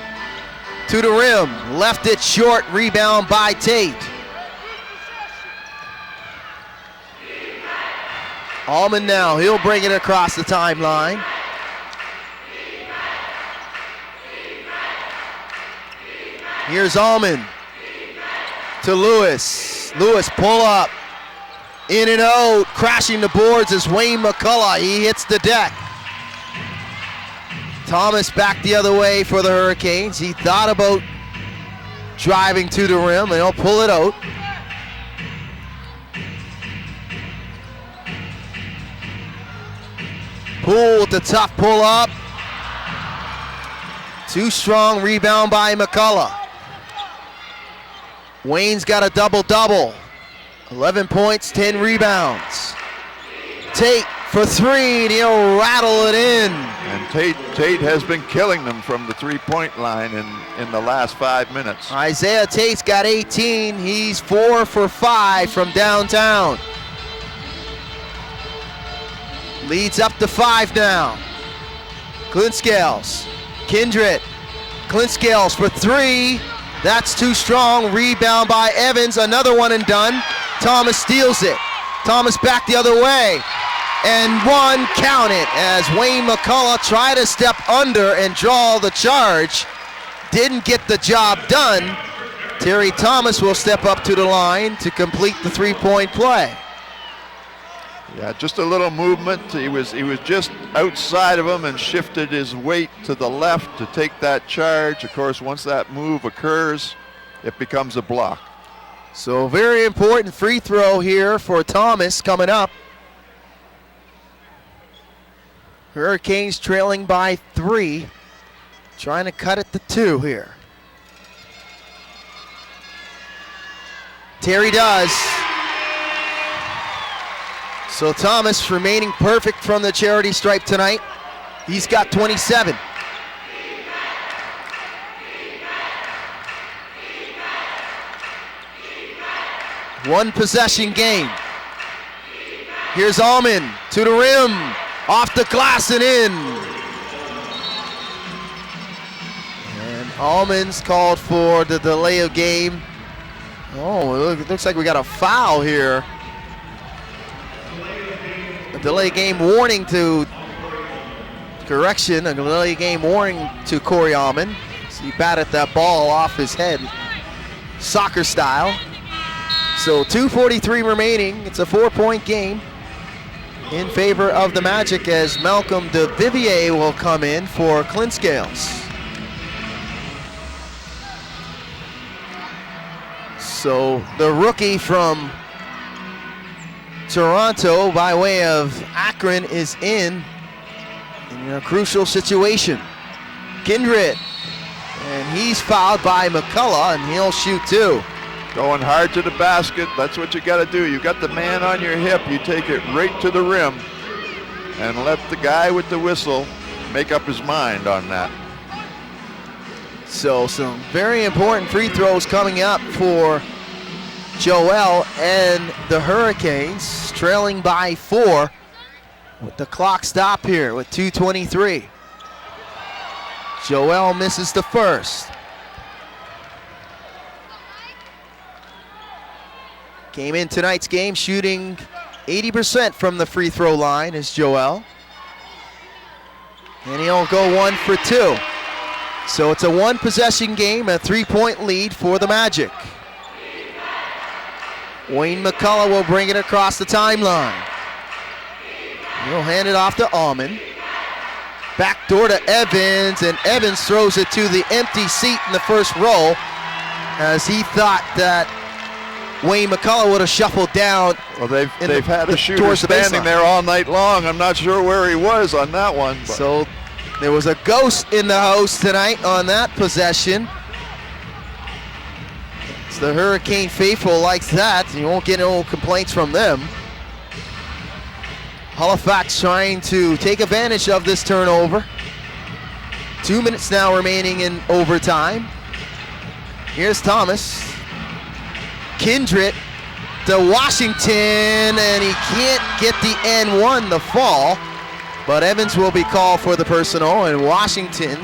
Speaker 2: to the rim, left it short, rebound by Tate. Allman now, he'll bring it across the timeline. Here's Allman to Lewis. Lewis pull up, in and out, crashing the boards is Wayne McCullough. He hits the deck. Thomas back the other way for the Hurricanes. He thought about driving to the rim, and he'll pull it out. Poole with the tough pull up. Too strong, rebound by McCullough. Wayne's got a double-double. 11 points, 10 rebounds. Tate for 3, and he'll rattle it in.
Speaker 3: And Tate has been killing them from the three-point line in the last 5 minutes.
Speaker 2: Isaiah Tate's got 18. He's 4 for 5 from downtown. Leads up to 5 now. Clintscales, Kindred, Clintscales for 3. That's too strong. Rebound by Evans. Another one and done. Thomas steals it. Thomas back the other way. And one, count it, as Wayne McCullough tried to step under and draw the charge. Didn't get the job done. Terry Thomas will step up to the line to complete the 3-point play.
Speaker 3: Yeah, just a little movement. He was just outside of him and shifted his weight to the left to take that charge. Of course, once that move occurs, it becomes a block.
Speaker 2: So very important free throw here for Thomas coming up. Hurricanes trailing by 3, trying to cut it to 2 here. Terry does. So Thomas remaining perfect from the charity stripe tonight. He's got 27. One possession game. Here's Allman to the rim, off the glass and in. And Allman's called for the delay of game. Oh, it looks like we got a foul here. A delay game warning to, correction, a delay game warning to Corey Allman. So he batted that ball off his head, soccer style. So 2:43 remaining. It's a 4-point game in favor of the Magic as Malcolm DeVivier will come in for Clinkscales. So the rookie from Toronto by way of Akron is in a crucial situation. Kindred, and he's fouled by McCullough, and he'll shoot two.
Speaker 3: Going hard to the basket, that's what you got to do. You got the man on your hip, you take it right to the rim and let the guy with the whistle make up his mind on that.
Speaker 2: So some very important free throws coming up for Joel and the Hurricanes, trailing by 4 with the clock stop here with 2:23. Joel misses the first. Came in tonight's game shooting 80% from the free throw line is Joel. And he'll go 1 for 2. So it's a 1 possession game, a 3-point lead for the Magic. Wayne McCullough will bring it across the timeline. He'll hand it off to Allman. Backdoor to Evans, and Evans throws it to the empty seat in the first row as he thought that Wayne McCullough would have shuffled down.
Speaker 3: Well, they've had a shooter standing there all night long. I'm not sure where he was on that one. But.
Speaker 2: So there was a ghost in the house tonight on that possession. It's the Hurricane faithful likes that. You won't get no complaints from them. Halifax trying to take advantage of this turnover. 2 minutes now remaining in overtime. Here's Thomas. Kindred to Washington, and he can't get the N1, the fall, but Evans will be called for the personal, and Washington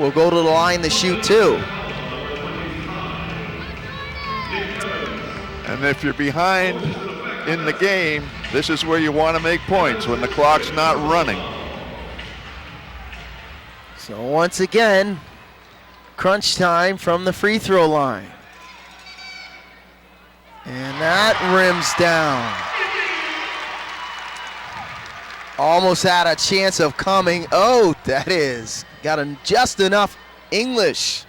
Speaker 2: will go to the line to shoot 2.
Speaker 3: And if you're behind in the game, this is where you want to make points, when the clock's not running.
Speaker 2: So once again, crunch time from the free throw line. And that rims down. Almost had a chance of coming. Oh, that is. Got just enough English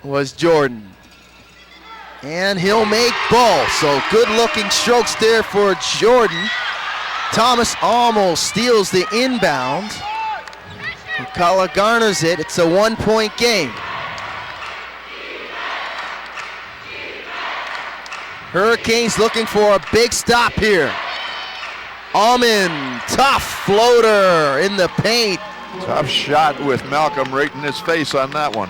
Speaker 2: was Jordan. And he'll make both. So good looking strokes there for Jordan. Thomas almost steals the inbound. McCullough garners it. It's a 1-point game. Hurricanes looking for a big stop here. Allman, tough floater in the paint.
Speaker 3: Tough shot with Malcolm right in his face on that one.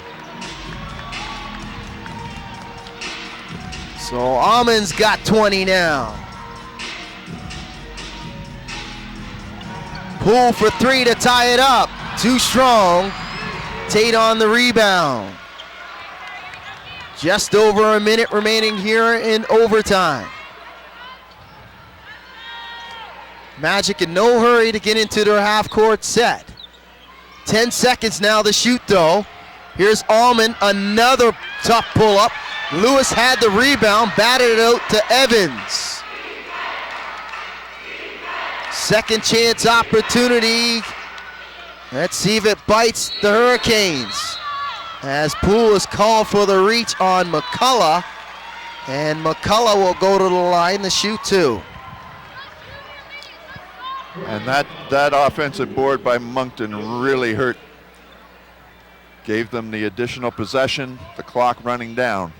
Speaker 2: So Allman's got 20 now. Poole for 3 to tie it up. Too strong. Tate on the rebound. Just over a minute remaining here in overtime. Magic in no hurry to get into their half-court set. 10 seconds now to shoot though. Here's Allman, another tough pull-up. Lewis had the rebound, batted it out to Evans. Second chance opportunity. Let's see if it bites the Hurricanes. As Poole is called for the reach on McCullough, and McCullough will go to the line to shoot 2.
Speaker 3: And that offensive board by Moncton really hurt. Gave them the additional possession, the clock running down.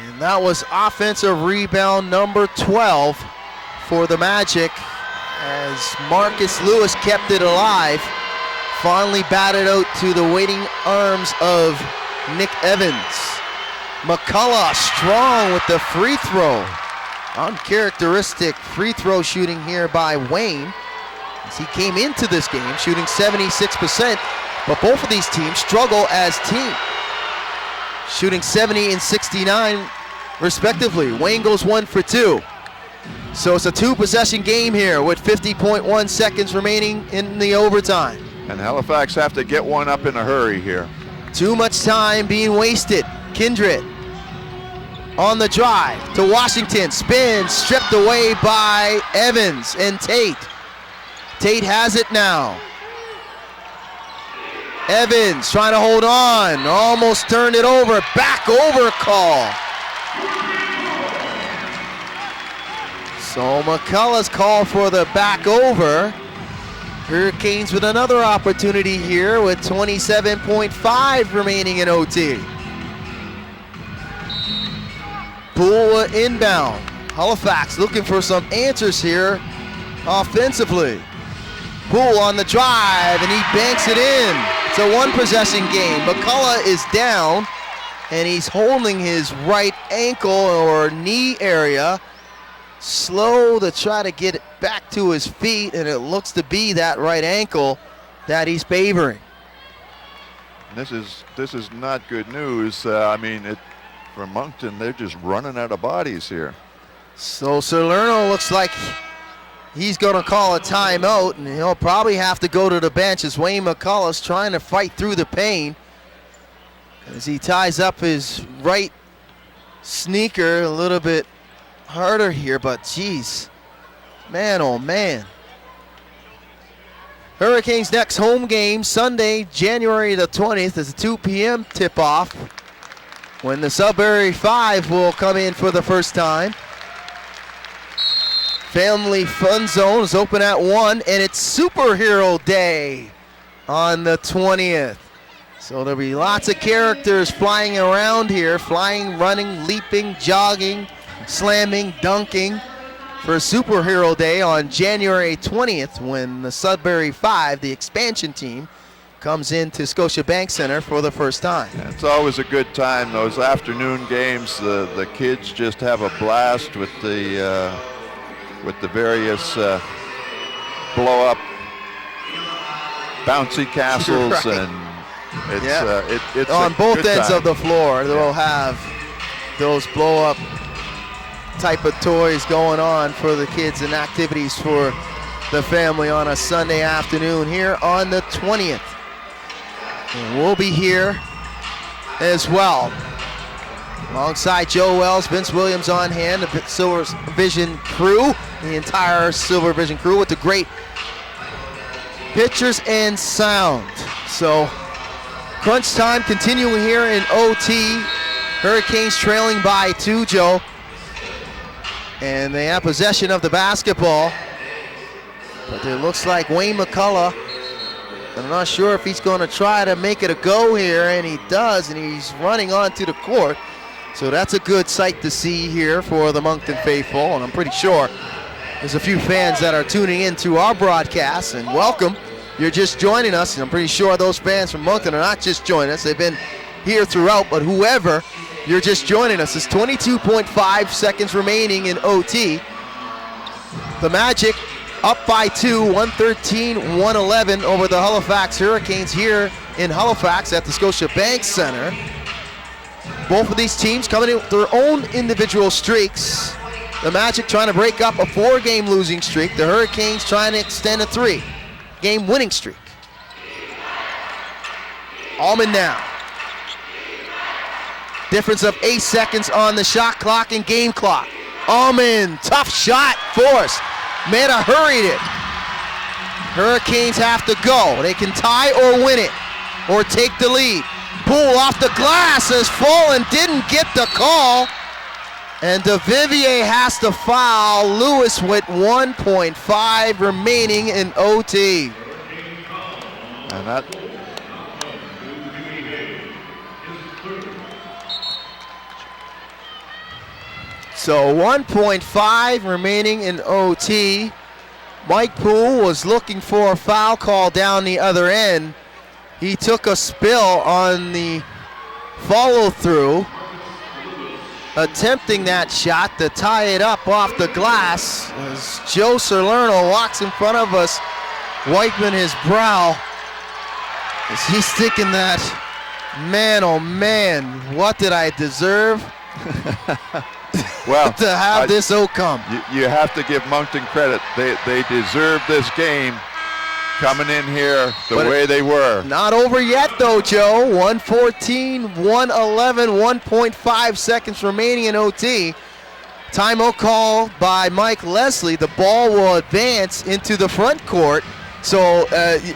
Speaker 2: And that was offensive rebound number 12 for the Magic as Marcus Lewis kept it alive. Finally batted out to the waiting arms of Nick Evans. McCullough strong with the free throw. Uncharacteristic free throw shooting here by Wayne as he came into this game shooting 76%, but both of these teams struggle as teams, shooting 70 and 69 respectively. Wayne goes 1 for 2. So it's a 2-possession game here with 50.1 seconds remaining in the overtime.
Speaker 3: And Halifax have to get one up in a hurry here.
Speaker 2: Too much time being wasted. Kindred on the drive to Washington, spins, stripped away by Evans and Tate. Tate has it now. Evans trying to hold on, almost turned it over, back over call. So McCullough's call for the back over. Hurricanes with another opportunity here with 27.5 remaining in OT. Poole inbound. Halifax looking for some answers here offensively. Poole on the drive and he banks it in. It's a 1-possession game. McCullough is down and he's holding his right ankle or knee area. Slow to try to get it back to his feet, and it looks to be that right ankle that he's favoring.
Speaker 3: This is not good news. For Moncton, they're just running out of bodies here.
Speaker 2: So Salerno looks like he's going to call a timeout, and he'll probably have to go to the bench as Wayne McCullough's trying to fight through the pain as he ties up his right sneaker a little bit harder here, but geez, man, oh man. Hurricanes' next home game Sunday, January the 20th, is a 2 p.m. tip-off when the Sudbury 5 will come in for the first time. Family Fun Zone is open at 1, and it's Superhero Day on the 20th. So there'll be lots of characters flying around here, flying, running, leaping, jogging, slamming, dunking for Superhero Day on January 20th when the Sudbury 5, the expansion team, comes into Scotiabank Center for the first time.
Speaker 3: It's always a good time, those afternoon games. The kids just have a blast with the various blow-up bouncy castles,
Speaker 2: right.
Speaker 3: And it's
Speaker 2: on both ends of the floor. They'll have those blow-up type of toys going on for the kids and activities for the family on a Sunday afternoon here on the 20th. And we'll be here as well. Alongside Joe Wells, Vince Williams on hand, the Silver Vision crew, the entire Silver Vision crew with the great pictures and sound. So crunch time continuing here in OT. Hurricanes trailing by 2, Joe. And they have possession of the basketball. But it looks like Wayne McCullough, I'm not sure if he's going to try to make it a go here, and he does, and he's running onto the court. So that's a good sight to see here for the Moncton faithful, and I'm pretty sure there's a few fans that are tuning in to our broadcast, and welcome. You're just joining us, and I'm pretty sure those fans from Moncton are not just joining us. They've been here throughout, but whoever, you're just joining us. It's 22.5 seconds remaining in OT. The Magic up by 2, 113-111 over the Halifax Hurricanes here in Halifax at the Scotiabank Center. Both of these teams coming in with their own individual streaks. The Magic trying to break up a 4-game losing streak. The Hurricanes trying to extend a 3-game winning streak. Allman now. Difference of 8 seconds on the shot clock and game clock. Allman, tough shot, forced. Meta hurried it. Hurricanes have to go. They can tie or win it, or take the lead. Poole off the glass has fallen, didn't get the call. And DeVivier has to foul Lewis with 1.5 remaining in OT.
Speaker 3: And that
Speaker 2: So 1.5 remaining in OT. Mike Poole was looking for a foul call down the other end. He took a spill on the follow through, attempting that shot to tie it up off the glass as Joe Salerno walks in front of us, wiping his brow as he's thinking that, man, oh man, what did I deserve
Speaker 3: Well,
Speaker 2: to have this outcome?
Speaker 3: You have to give Moncton credit. They deserve this game coming in here the way they were.
Speaker 2: Not over yet though, Joe. 1:14, 1:11, 1.5 seconds remaining in OT. Timeout call by Mike Leslie. The ball will advance into the front court. So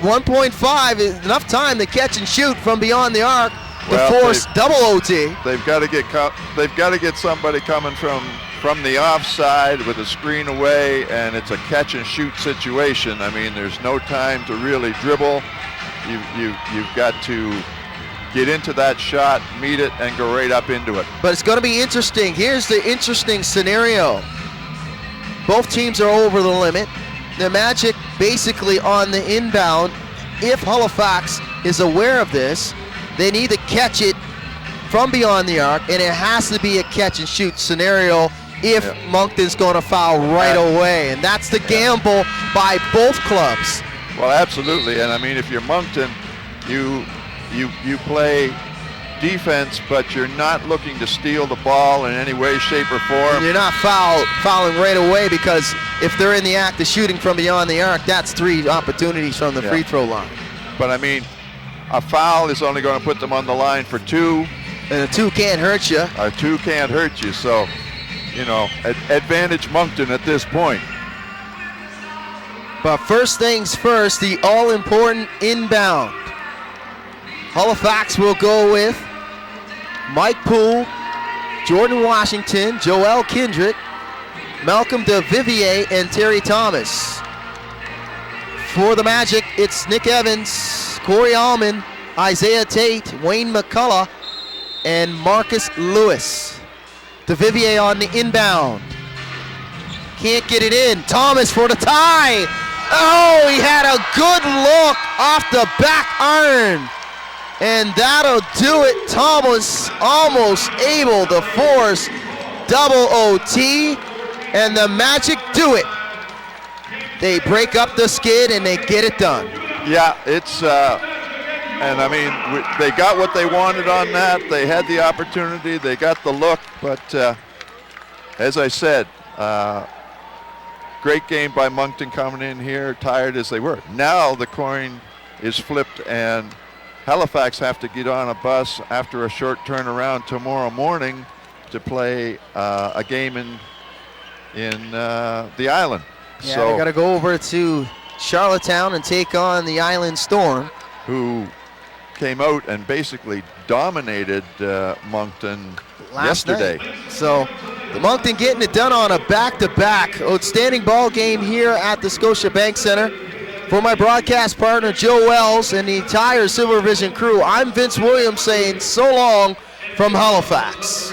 Speaker 2: 1.5 is enough time to catch and shoot from beyond the arc to force double OT.
Speaker 3: They've got to get somebody coming from the offside with a screen away, and it's a catch and shoot situation. I mean, there's no time to really dribble. You've got to get into that shot, meet it, and go right up into it.
Speaker 2: But it's going to be interesting. Here's the interesting scenario. Both teams are over the limit. The Magic basically on the inbound. If Halifax is aware of this, they need to catch it from beyond the arc, and it has to be a catch and shoot scenario if Moncton's going to foul right away. And that's the gamble by both clubs.
Speaker 3: Well, absolutely. And I mean, if you're Moncton, you play defense, but you're not looking to steal the ball in any way, shape, or form.
Speaker 2: And you're not fouling right away, because if they're in the act of shooting from beyond the arc, that's 3 opportunities from the free throw line.
Speaker 3: But I mean, a foul is only going to put them on the line for 2.
Speaker 2: And a 2 can't hurt you.
Speaker 3: A 2 can't hurt you. So, you know, advantage Moncton at this point.
Speaker 2: But first things first, the all-important inbound. Halifax will go with Mike Poole, Jordan Washington, Joel Kindred, Malcolm DeVivier, and Terry Thomas. For the Magic, it's Nick Evans, Corey Allman, Isaiah Tate, Wayne McCullough, and Marcus Lewis. DeVivier on the inbound. Can't get it in. Thomas for the tie. Oh, he had a good look off the back iron. And that'll do it. Thomas almost able to force double OT, and the Magic do it. They break up the skid and they get it done.
Speaker 3: Yeah, it's, and I mean, they got what they wanted on that. They had the opportunity, they got the look, but as I said, great game by Moncton coming in here, tired as they were. Now the coin is flipped, and Halifax have to get on a bus after a short turnaround tomorrow morning to play a game in the Island.
Speaker 2: Yeah,
Speaker 3: so
Speaker 2: they got to go over to Charlottetown and take on the Island Storm,
Speaker 3: who came out and basically dominated Moncton yesterday.
Speaker 2: Night. So the Moncton getting it done on a back-to-back. Outstanding ball game here at the Scotiabank Center. For my broadcast partner, Joe Wells, and the entire Silver Vision crew, I'm Vince Williams saying so long from Halifax.